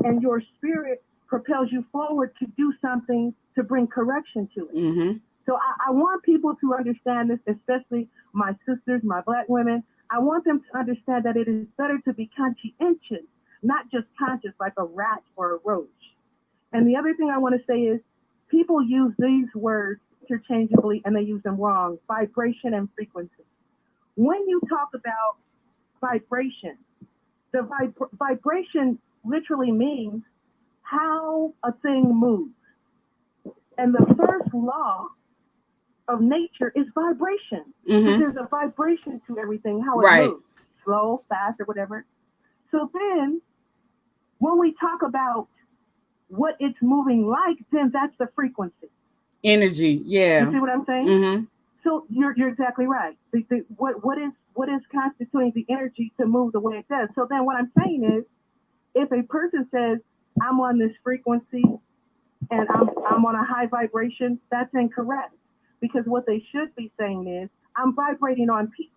and your spirit propels you forward to do something to bring correction to it. So I want people to understand this, especially my sisters, my Black women. I want them to understand that it is better to be conscientious, not just conscious like a rat or a roach. And the other thing I want to say is people use these words interchangeably and they use them wrong: vibration and frequency. When you talk about vibration, the vibration literally means how a thing moves. And the first law of nature is vibration. There's a vibration to everything, how it moves, slow, fast, or whatever. So then when we talk about what it's moving like, then that's the frequency. Energy, yeah. You see what I'm saying? So you're exactly right. What is constituting the energy to move the way it does? So then what I'm saying is, if a person says, I'm on this frequency and I'm on a high vibration, that's incorrect. Because what they should be saying is, I'm vibrating on peace.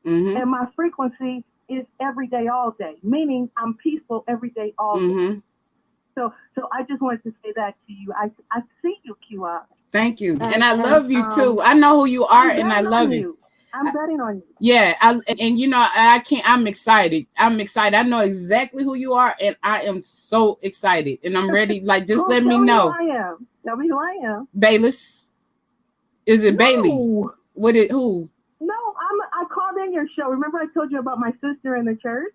And my frequency is every day, all day, meaning I'm peaceful every day, all day. So I just wanted to say that to you. I see you, QI. Thank you. And I love you too. I know who you are and I love you. I'm betting on you. Yeah. And you know, I'm excited. I know exactly who you are and I am so excited. And I'm ready. Like, just let me know. Tell me who I am. Tell me who I am. Bayless. Is it Bailey? Who? No, I called in your show. Remember I told you about my sister in the church?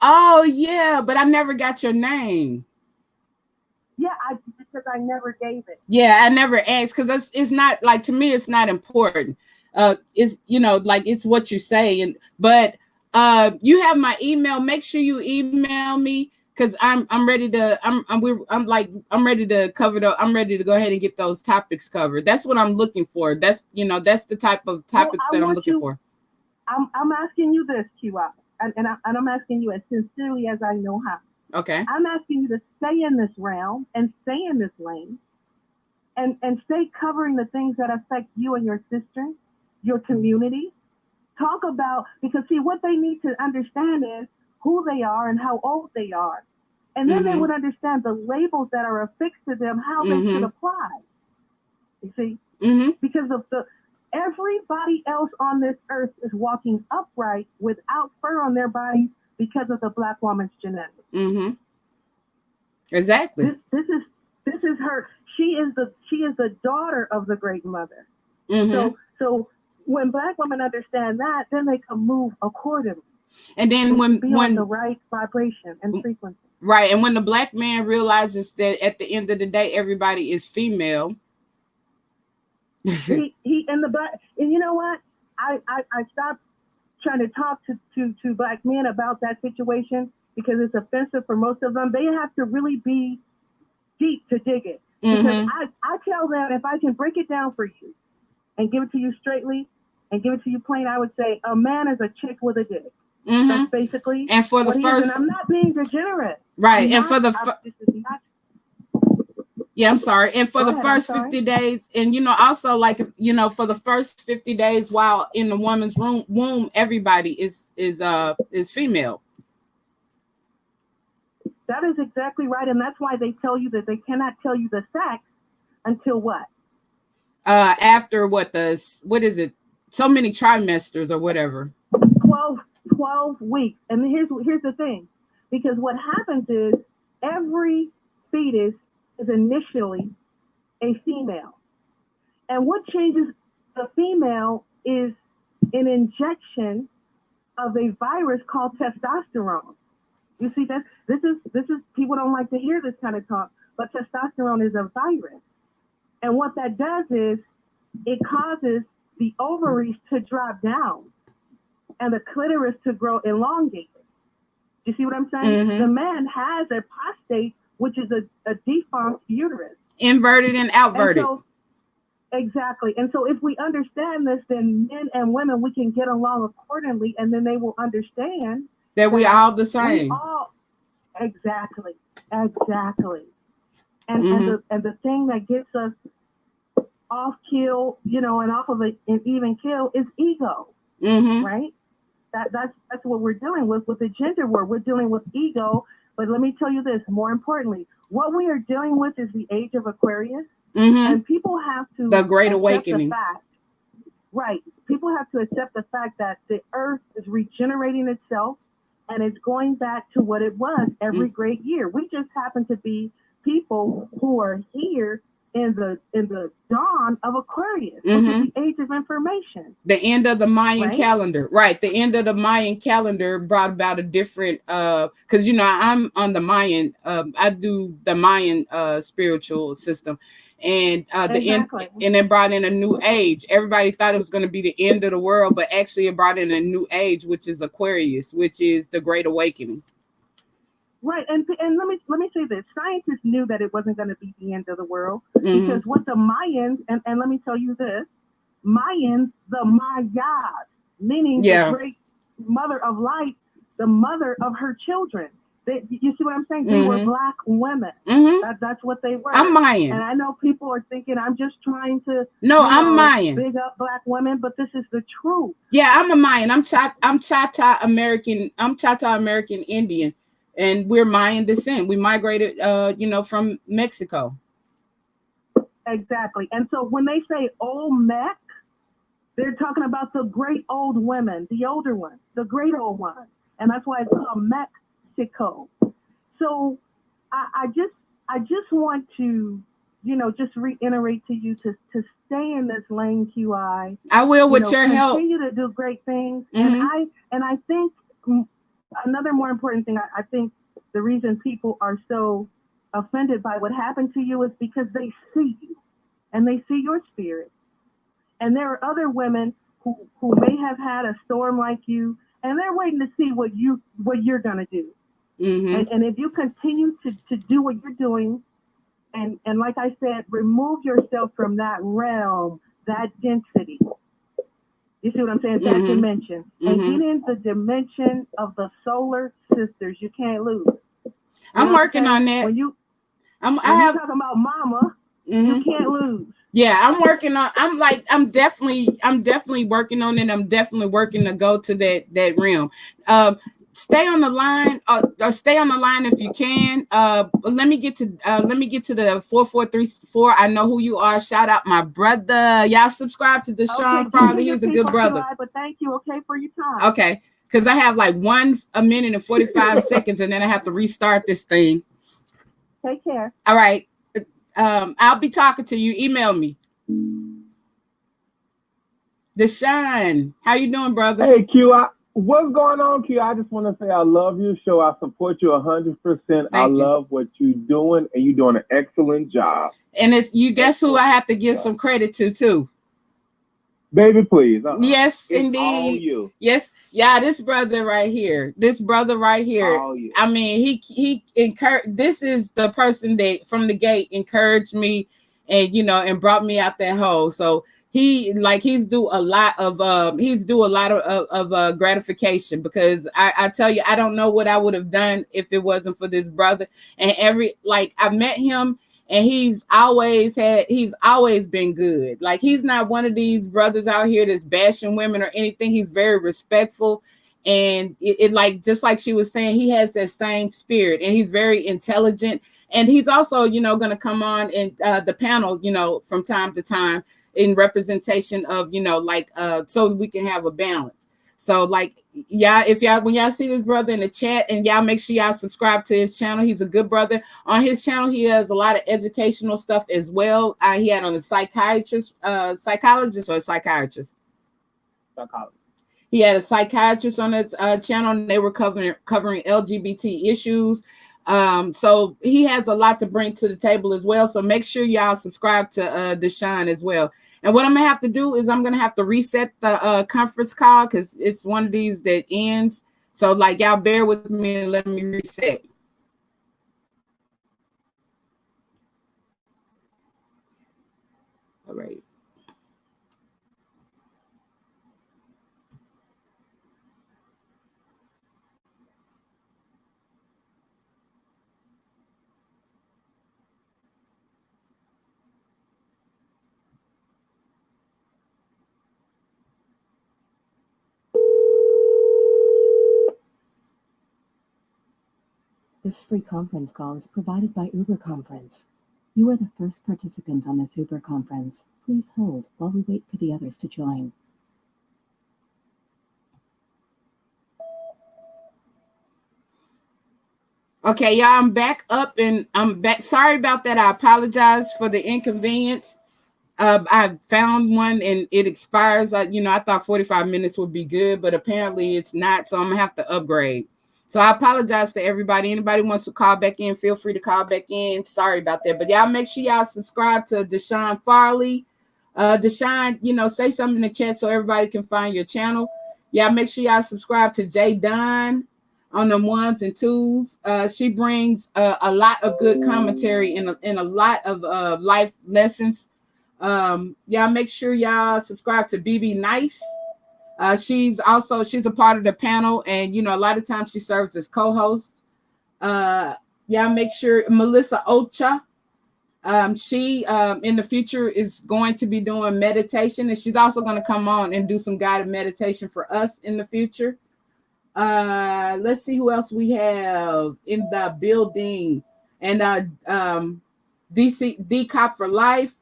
Oh yeah, but I never got your name. Yeah, because I never gave it. Yeah, I never asked because it's not, like, to me, it's not important. It's, you know, like, it's what you say. But you have my email. Make sure you email me because I'm ready to I'm ready to cover the I'm ready to go ahead and get those topics covered. That's what I'm looking for. That's the type of topics that I'm looking for. I'm asking you this, QI, and I'm asking you as sincerely as I know how. Okay. I'm asking you to stay in this realm and stay in this lane and stay covering the things that affect you and your sister, your community. Talk about, because see, what they need to understand is who they are and how old they are. And then they would understand the labels that are affixed to them, how they should apply. You see? Because of everybody else on this earth is walking upright without fur on their bodies because of the Black woman's genetics. Exactly. This is her. She is the daughter of the Great Mother. So when Black women understand that, then they can move accordingly. And then when the right vibration and frequency. Right, and when the Black man realizes that at the end of the day everybody is female. he and the Black, and you know what? I stopped trying to talk to Black men about that situation because it's offensive for most of them. They have to really be deep to dig it. Because I tell them, if I can break it down for you and give it to you straightly and give it to you plain, I would say a man is a chick with a dick. That's basically. And for the first, and I'm not being degenerate. Right, and for the yeah, I'm sorry. And for the first 50 days, and you know, also, like, you know, for the first 50 days while in the woman's womb, everybody is female. That is exactly right, and that's why they tell you that they cannot tell you the sex until what? After what is it? So many trimesters or whatever. 12 weeks. And here's the thing, because what happens is every fetus is initially a female, and what changes the female is an injection of a virus called testosterone. You see, this is people don't like to hear this kind of talk, but testosterone is a virus, and what that does is it causes the ovaries to drop down and the clitoris to grow elongated. You see what I'm saying? The man has a prostate, which is a defunct uterus. Inverted and outverted. Exactly. And so if we understand this, then men and women, we can get along accordingly, and then they will understand that we all the same. Exactly. And the thing that gets us off kill, and off of an even kill is ego. Right? That's what we're dealing with the gender war. We're dealing with ego. But let me tell you this, more importantly, what we are dealing with is the age of Aquarius. And people have to the Great Awakening. Right. People have to accept the fact that the earth is regenerating itself and it's going back to what it was every great year. We just happen to be people who are here in the dawn of Aquarius, which is the age of information. The end of the Mayan calendar. Right. The end of the Mayan calendar brought about a different because I'm on the Mayan, I do the Mayan spiritual system. And the end, and it brought in a new age. Everybody thought it was going to be the end of the world, but actually it brought in a new age, which is Aquarius, which is the Great Awakening. Right, and let me say this: scientists knew that it wasn't going to be the end of the world because what the Mayans, and let me tell you this: Mayans, the Mayas, meaning the great mother of light, the mother of her children. You see what I'm saying? They were black women. That's what they were. I'm Mayan. And I know people are thinking I'm just trying to I'm Mayan. Big up black women, but this is the truth. Yeah, I'm a Mayan. I'm Chata American. I'm Chata American Indian, and we're Mayan descent. We migrated from Mexico. Exactly. And so when they say Olmec, they're talking about the great old women, the older ones, the great old ones. And that's why it's called Mexico. So I just want to, just reiterate to you to stay in this lane, QI. I will with your help. Continue to do great things. And I think another more important thing, I think the reason people are so offended by what happened to you is because they see you and they see your spirit. And there are other women who may have had a storm like you, and they're waiting to see what you're gonna do. And if you continue to do what you're doing, and like I said, remove yourself from that realm, that density. You see what I'm saying? That dimension. And get in the dimension of the solar sisters. You can't lose. I'm working on that. When you're talking about mama, you can't lose. Yeah, I'm working on. I'm definitely working on it. I'm definitely working to go to that realm. Stay on the line. Stay on the line if you can. Let me get to the 4434. I know who you are. Shout out my brother. Y'all subscribe to Deshaun Farley. He's a good brother. But thank you. Okay, for your time. Okay, because I have like 1 minute and 45 seconds, and then I have to restart this thing. Take care. All right. I'll be talking to you. Email me. Deshaun, how you doing, brother? Hey, Q. What's going on, Q? I just want to say I love your show. I support you 100%. I love what you're doing, and you're doing an excellent job. And it's you. Guess who I have to give some credit to too? Baby, please. Yes, it's indeed. All you. Yes, yeah. This brother right here. All you. I mean, he encouraged. This is the person that from the gate encouraged me, and and brought me out that hole. So he's due a lot of gratification, because I tell you, I don't know what I would have done if it wasn't for this brother. And I met him, and he's always been good. Like, he's not one of these brothers out here that's bashing women or anything. He's very respectful, and it just like she was saying, he has that same spirit, and he's very intelligent. And he's also going to come on in the panel from time to time, in representation of so we can have a balance. So when y'all see this brother in the chat, and y'all make sure y'all subscribe to his channel. He's a good brother. On his channel, he has a lot of educational stuff as well. He had on a psychologist. He had a psychiatrist on his channel, and they were covering LGBT issues. So he has a lot to bring to the table as well. So make sure y'all subscribe to Deshaun as well. And what I'm gonna have to do is I'm gonna have to reset the conference call, because it's one of these that ends. So y'all bear with me and let me reset. All right. This free conference call is provided by Uber Conference. You are the first participant on this Uber conference. Please hold while we wait for the others to join. Okay, y'all, I'm back up and I'm back. Sorry about that. I apologize for the inconvenience. I found one and it expires. I thought 45 minutes would be good, but apparently it's not. So I'm gonna have to upgrade. So I apologize to everybody. Anybody wants to call back in, feel free to call back in. Sorry about that. But y'all make sure y'all subscribe to Deshaun Farley. Deshaun, say something in the chat so everybody can find your channel. Y'all make sure y'all subscribe to DUNN on them ones and twos. She brings a lot of good commentary and a lot of life lessons. Y'all make sure y'all subscribe to BB Nice. She's a part of the panel, and a lot of times she serves as co-host. Y'all make sure Melissa Ocha. She in the future is going to be doing meditation, and she's also going to come on and do some guided meditation for us in the future. Let's see who else we have in the building. And D Cop for Life.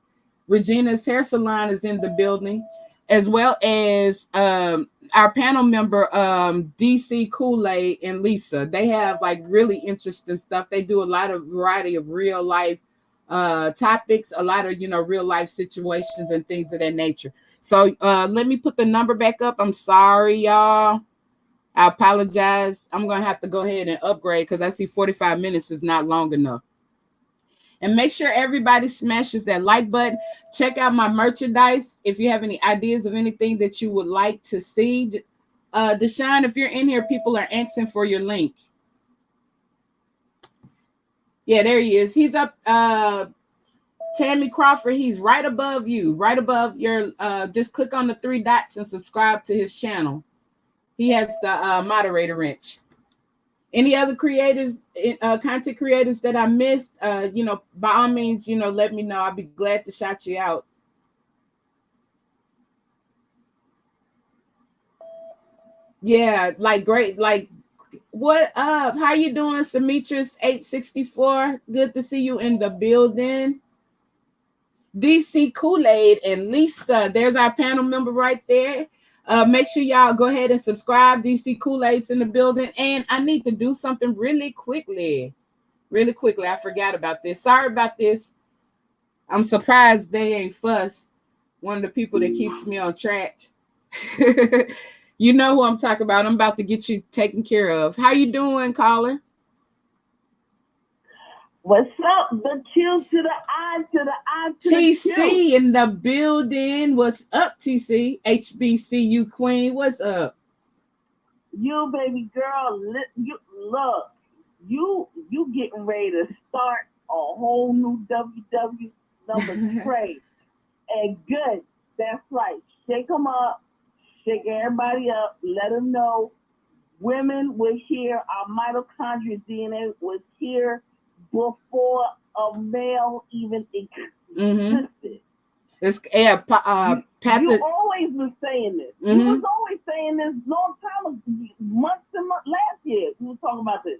Regina's Hair Salon is in the building, as well as our panel member, DC Kool-Aid and Lisa. They have like really interesting stuff. They do a lot of variety of real life topics, a lot of real life situations and things of that nature. So let me put the number back up. I'm sorry, y'all. I apologize. I'm gonna have to go ahead and upgrade because I see 45 minutes is not long enough. And make sure everybody smashes that like button. Check out my merchandise. If you have any ideas of anything that you would like to see. Deshaun, if you're in here, people are asking for your link. Yeah, there he is. He's up. Tammy Crawford, he's right above you. Right above your, just click on the 3 dots and subscribe to his channel. He has the moderator wrench. Any other creators, content creators that I missed, by all means, let me know. I'll be glad to shout you out. Yeah, great. What up? How you doing, Samitrus 864? Good to see you in the building. DC Kool-Aid and Lisa, there's our panel member right there. Make sure y'all go ahead and subscribe. DC Kool-Aid's in the building. And I need to do something really quickly. I forgot about this. Sorry about this. I'm surprised they ain't fuss. One of the people that keeps me on track. You know who I'm talking about. I'm about to get you taken care of. How you doing, caller? What's up? The Q to the I to the I to TC the Q. in the building. What's up, TC? HBCU Queen. What's up? You baby girl, you getting ready to start a whole new WW number trade. And good. That's right. Shake them up. Shake everybody up. Let them know women were here. Our mitochondrial DNA was here before a male even existed. It's you always was saying this. You was always saying this long time ago, months and months. Last year we were talking about this.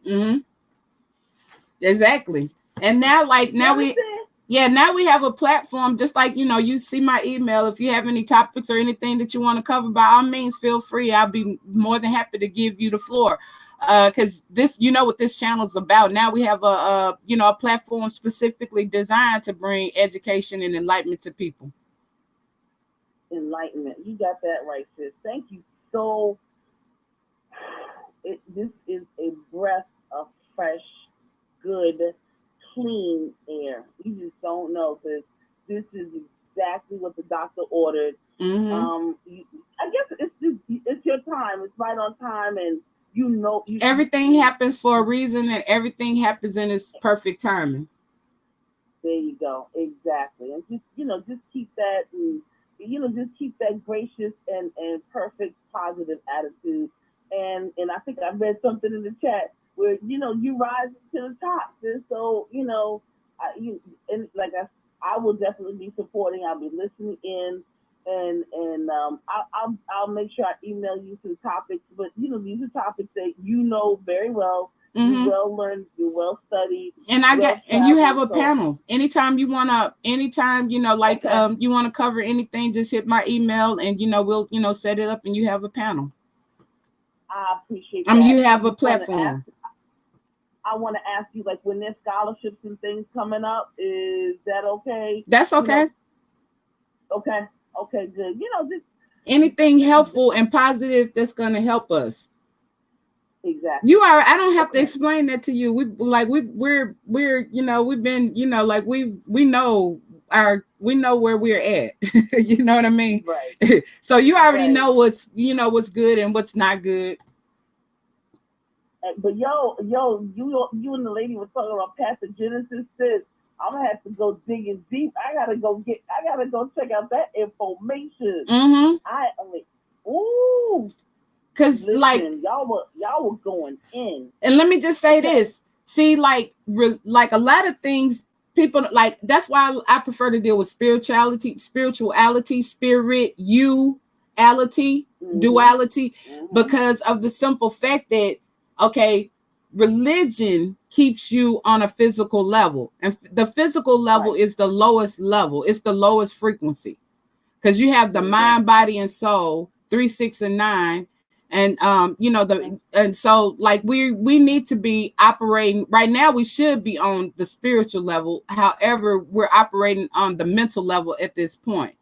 Exactly. And now now we have a platform. Just like you see my email. If you have any topics or anything that you want to cover, by all means, feel free. I'll be more than happy to give you the floor. Because this, what this channel is about. Now we have a platform specifically designed to bring education and enlightenment to people. Enlightenment, you got that right, sis. Thank you. So, this is a breath of fresh, good, clean air. You just don't know, because this is exactly what the doctor ordered. I guess it's your time. It's right on time, and everything happens for a reason, and everything happens in its perfect timing. There you go. Exactly. And just keep that, and just keep that gracious and perfect positive attitude. And I think I read something in the chat where you rise to the top. And so I will definitely be supporting. I'll be listening in. And I'll make sure I email you some topics, but these are topics that very well you're well learned, you're well studied, and you have a panel. Anytime you wanna, you know, like you wanna cover anything, just hit my email, and you know we'll set it up, and you have a panel. I appreciate that. You have a platform. I want to ask you, like, when there's scholarships and things coming up, is that okay? That's okay. You know, okay, good. You know, just anything helpful and positive that's gonna help us. Exactly. I don't have to explain that to you. We're you know, we've been, you know, like we know where we're at. You know what I mean? Right. So you already know what's good and what's not good. But you and the lady were talking about pathogenesis. Sis, I'm gonna have to go digging deep. I gotta go check out that information. Ooh. Cause like y'all were going in. And let me just say this. See, like a lot of things, people like, that's why I prefer to deal with spirituality, duality, because of the simple fact that, okay, religion keeps you on a physical level, and the physical level is the lowest level. It's the lowest frequency, because you have the mind, body, and soul, 3, 6, and 9. And so like we need to be operating right now. We should be on the spiritual level. However, we're operating on the mental level at this point.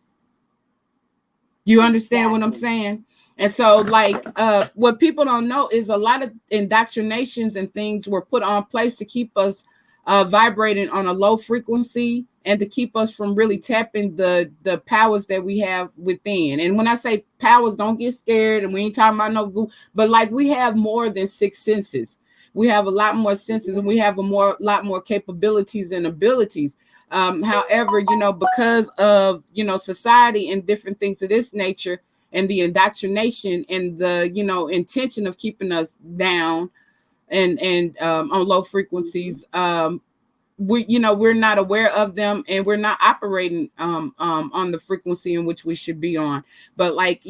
You understand what I'm saying? And so like what people don't know is a lot of indoctrinations and things were put on place to keep us vibrating on a low frequency, and to keep us from really tapping the powers that we have within. And when I say powers, don't get scared, and we ain't talking about no voodoo, but like we have more than 6 senses. We have a lot more senses, and we have lot more capabilities and abilities. However, because of society and different things of this nature, and the indoctrination and the intention of keeping us down and on low frequencies, we're not aware of them, and we're not operating on the frequency in which we should be on. But like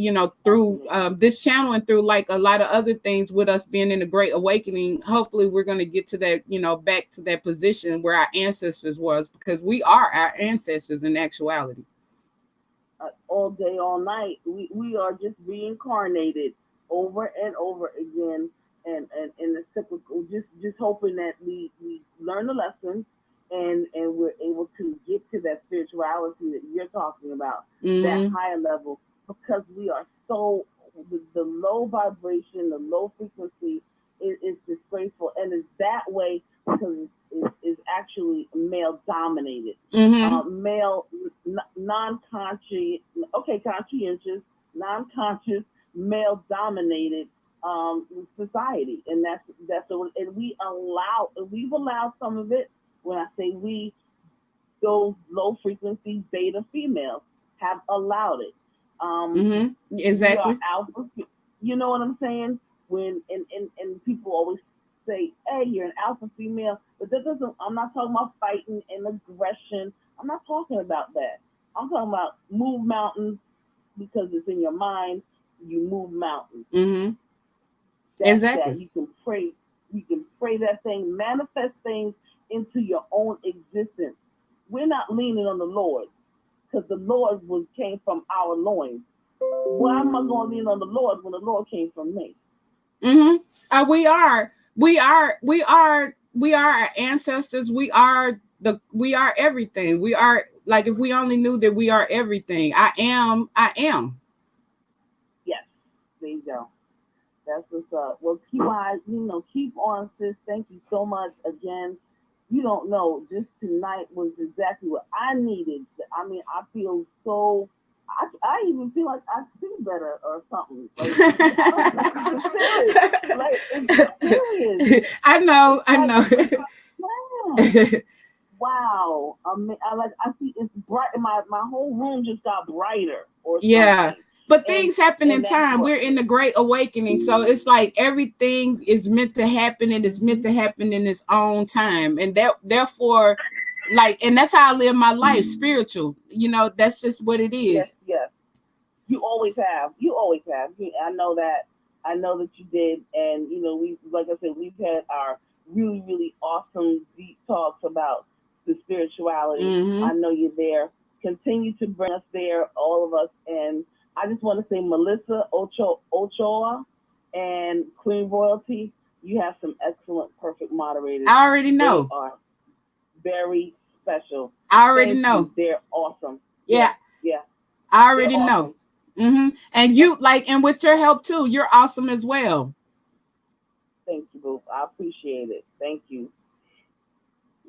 through this channel, and through like a lot of other things, with us being in the Great Awakening, hopefully we're going to get to that, back to that position where our ancestors was, because we are our ancestors in actuality. All day, all night, we are just reincarnated over and over again, and in the cyclical, just hoping that we learn the lessons, and we're able to get to that spirituality that you're talking about, that higher level, because we are so, the low vibration, the low frequency is disgraceful, and it's that way because it's actually male dominated, male non-conscious, conscientious, non-conscious, male dominated society, and that's what, and we've allowed some of it. When I say we, those low frequency beta females have allowed it. Exactly. Alpha, you know what I'm saying? When and people always say, "Hey, you're an alpha female," but that doesn't. I'm not talking about fighting and aggression. I'm not talking about that. I'm talking about move mountains, because it's in your mind. You move mountains. Exactly. That you can pray. You can pray that thing, manifest things into your own existence. We're not leaning on the Lord, because the Lord came from our loins. Why am I going to lean on the Lord when the Lord came from me? We are our ancestors. We are everything. We are, like, if we only knew that we are everything. I am. Yes, there you go. That's what's up. Well, keep on, sis. Thank you so much again. You don't know, this tonight was exactly what I needed. I mean, I feel so, I even feel like I see better or something. Like, it's serious. I know. Wow. I see it's bright. My whole room just got brighter or something. Yeah. But things happen in time. We're in the Great Awakening. So it's like everything is meant to happen, and it's meant to happen in its own time. And therefore, like, and that's how I live my life, spiritual. That's just what it is. Yes. You always have. I know that. I know that you did. And, like I said, we've had our really, really awesome deep talks about the spirituality. I know you're there. Continue to bring us there, all of us. And I just want to say, Melissa Ochoa and Queen Royalty, you have some excellent, perfect moderators. I already know. They are very special. I already know. They're awesome. Yeah. I already know. And you and with your help too, you're awesome as well. Thank you, boo. I appreciate it. Thank you.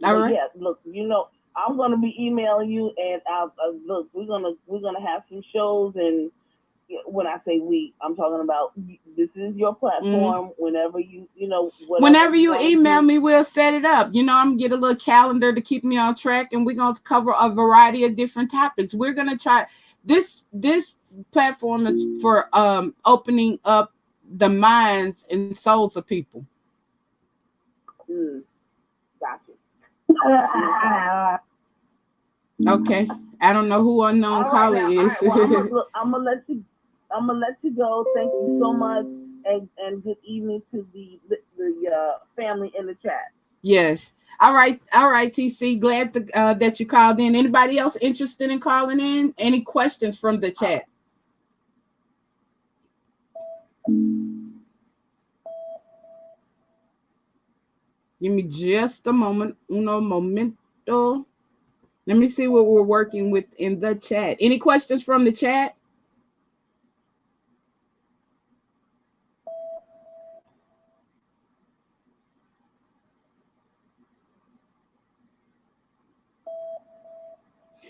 All right. Yeah, look, I'm gonna be emailing you, and look, we're gonna have some shows, and when I say we, I'm talking about this is your platform. Whenever whenever you email me, we'll set it up. I'm gonna get a little calendar to keep me on track, and we're gonna cover a variety of different topics. We're gonna try this platform is for opening up the minds and souls of people. Gotcha. Okay, I don't know who unknown caller is. Well, I'm gonna let you go. Thank you so much, and good evening to the family in the chat. Yes. All right, TC. Glad that you called in. Anybody else interested in calling in? Any questions from the chat? Give me just a moment. Uno momento. Let me see what we're working with in the chat. Any questions from the chat?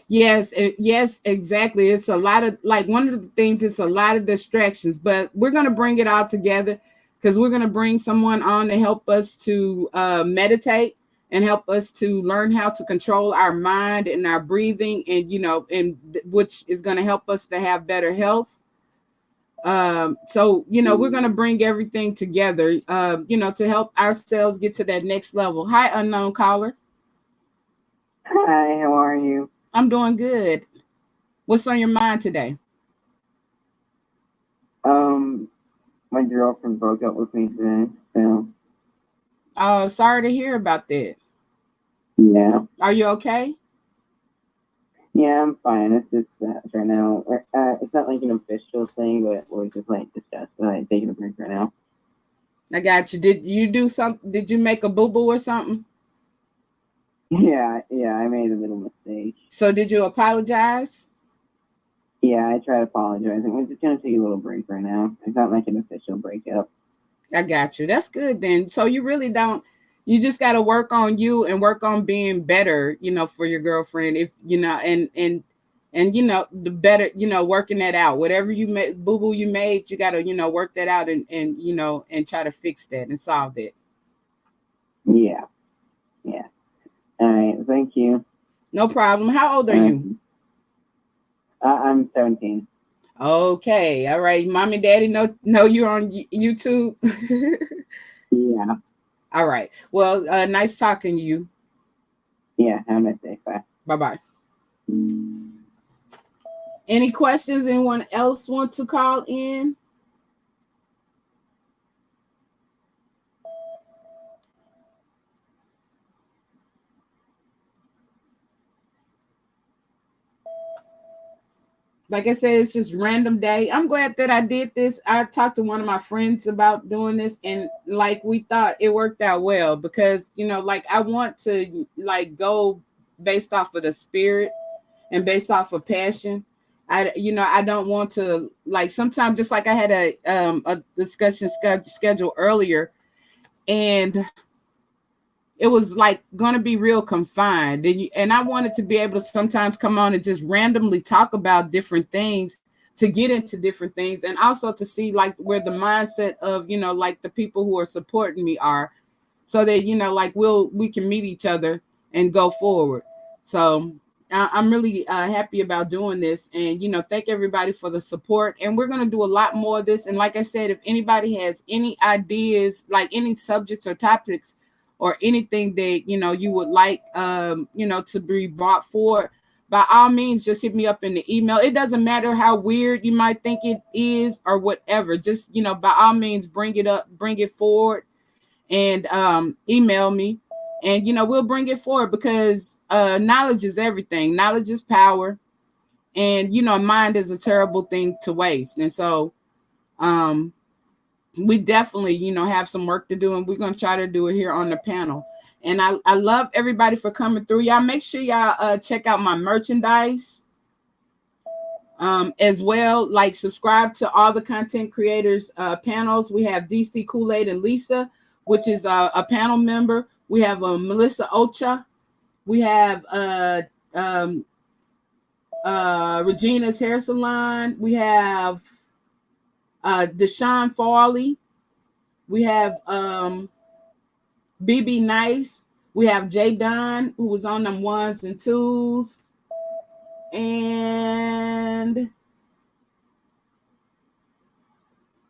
Yes, exactly. It's a lot of one of the things, it's a lot of distractions, but we're going to bring it all together because we're going to bring someone on to help us to meditate and help us to learn how to control our mind and our breathing, and which is going to help us to have better health. So we're going to bring everything together, to help ourselves get to that next level. Hi, unknown caller. Hi, how are you? I'm doing good. What's on your mind today? My girlfriend broke up with me today. So. Sorry to hear about that. Yeah. Are you okay? Yeah, I'm fine. It's just right now. It's not like an official thing, but we're just discussing, taking a break right now. I got you. Did you do something? Did you make a boo-boo or something? Yeah, I made a little mistake. So did you apologize? Yeah, I tried apologizing. We're just gonna take a little break right now. It's not like an official breakup. I got you. That's good then. So you really don't. You just got to work on you and work on being better, for your girlfriend. If and the better, working that out. Whatever you made, boo-boo you made, you got to work that out and try to fix that and solve that. Yeah. All right, thank you. No problem. How old are you? I'm 17. Okay. All right. Mom and daddy know you're on YouTube. Yeah. All right. Well, nice talking to you. Yeah. Have a nice day. Bye. Bye-bye. Any questions? Anyone else want to call in? Like I said, it's just random day. I'm glad that I did this. I talked to one of my friends about doing this, and we thought it worked out well because, I want to go based off of the spirit and based off of passion. I don't want to sometimes, just like I had a discussion schedule earlier, and it was going to be real confined. And I wanted to be able to sometimes come on and just randomly talk about different things, to get into different things, and also to see where the mindset of, the people who are supporting me are, so that, we can meet each other and go forward. So I'm really happy about doing this, and, thank everybody for the support. And we're going to do a lot more of this. And like I said, if anybody has any ideas, any subjects or topics, or anything that you would like to be brought forward, by all means, just hit me up in the email. It doesn't matter how weird you might think it is or whatever. Just by all means, bring it up, bring it forward, and email me, and we'll bring it forward, because knowledge is everything. Knowledge is power, and mind is a terrible thing to waste. And so we definitely have some work to do, and we're going to try to do it here on the panel. And I love everybody for coming through. Y'all make sure y'all check out my merchandise as well. Like, subscribe to all the content creators panels. We have DC Kool-Aid and Lisa, which is a panel member. We have Melissa Ocha. We have Regina's Hair Salon. We have Deshaun Farley. We have BB Nice. We have J Dunn, who was on them 1s and 2s. And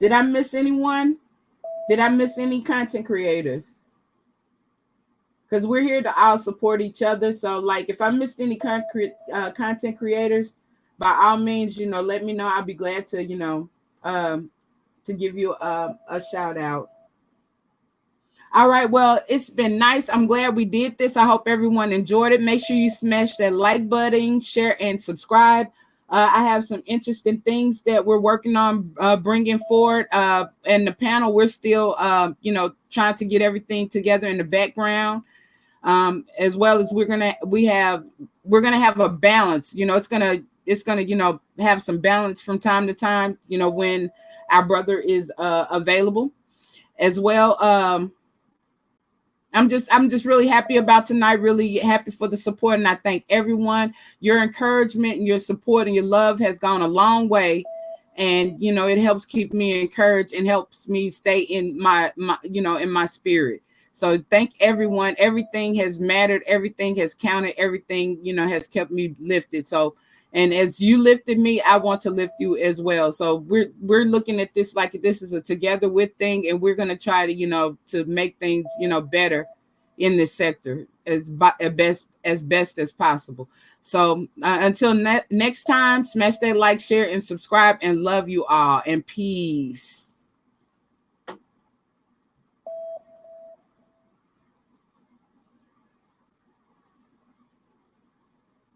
did I miss anyone? Did I miss any content creators? Because we're here to all support each other. So, like, if I missed any content creators, by all means, let me know. I'll be glad to, to give you a shout out. All right. Well, it's been nice. I'm glad we did this. I hope everyone enjoyed it. Make sure you smash that like button, share, and subscribe. I have some interesting things that we're working on bringing forward. And the panel, we're still, trying to get everything together in the background. As well as we're gonna have a balance. It's gonna have some balance from time to time. When our brother is available, as well. I'm just really happy about tonight. Really happy for the support, and I thank everyone. Your encouragement and your support and your love has gone a long way, and it helps keep me encouraged and helps me stay in my in my spirit. So thank everyone. Everything has mattered. Everything has counted. Everything, has kept me lifted. So, and as you lifted me, I want to lift you as well. So we're looking at this like this is a together with thing, and we're going to try to, to make things, better in this sector as best as possible. So until next time, smash that like, share, and subscribe, and love you all, and peace.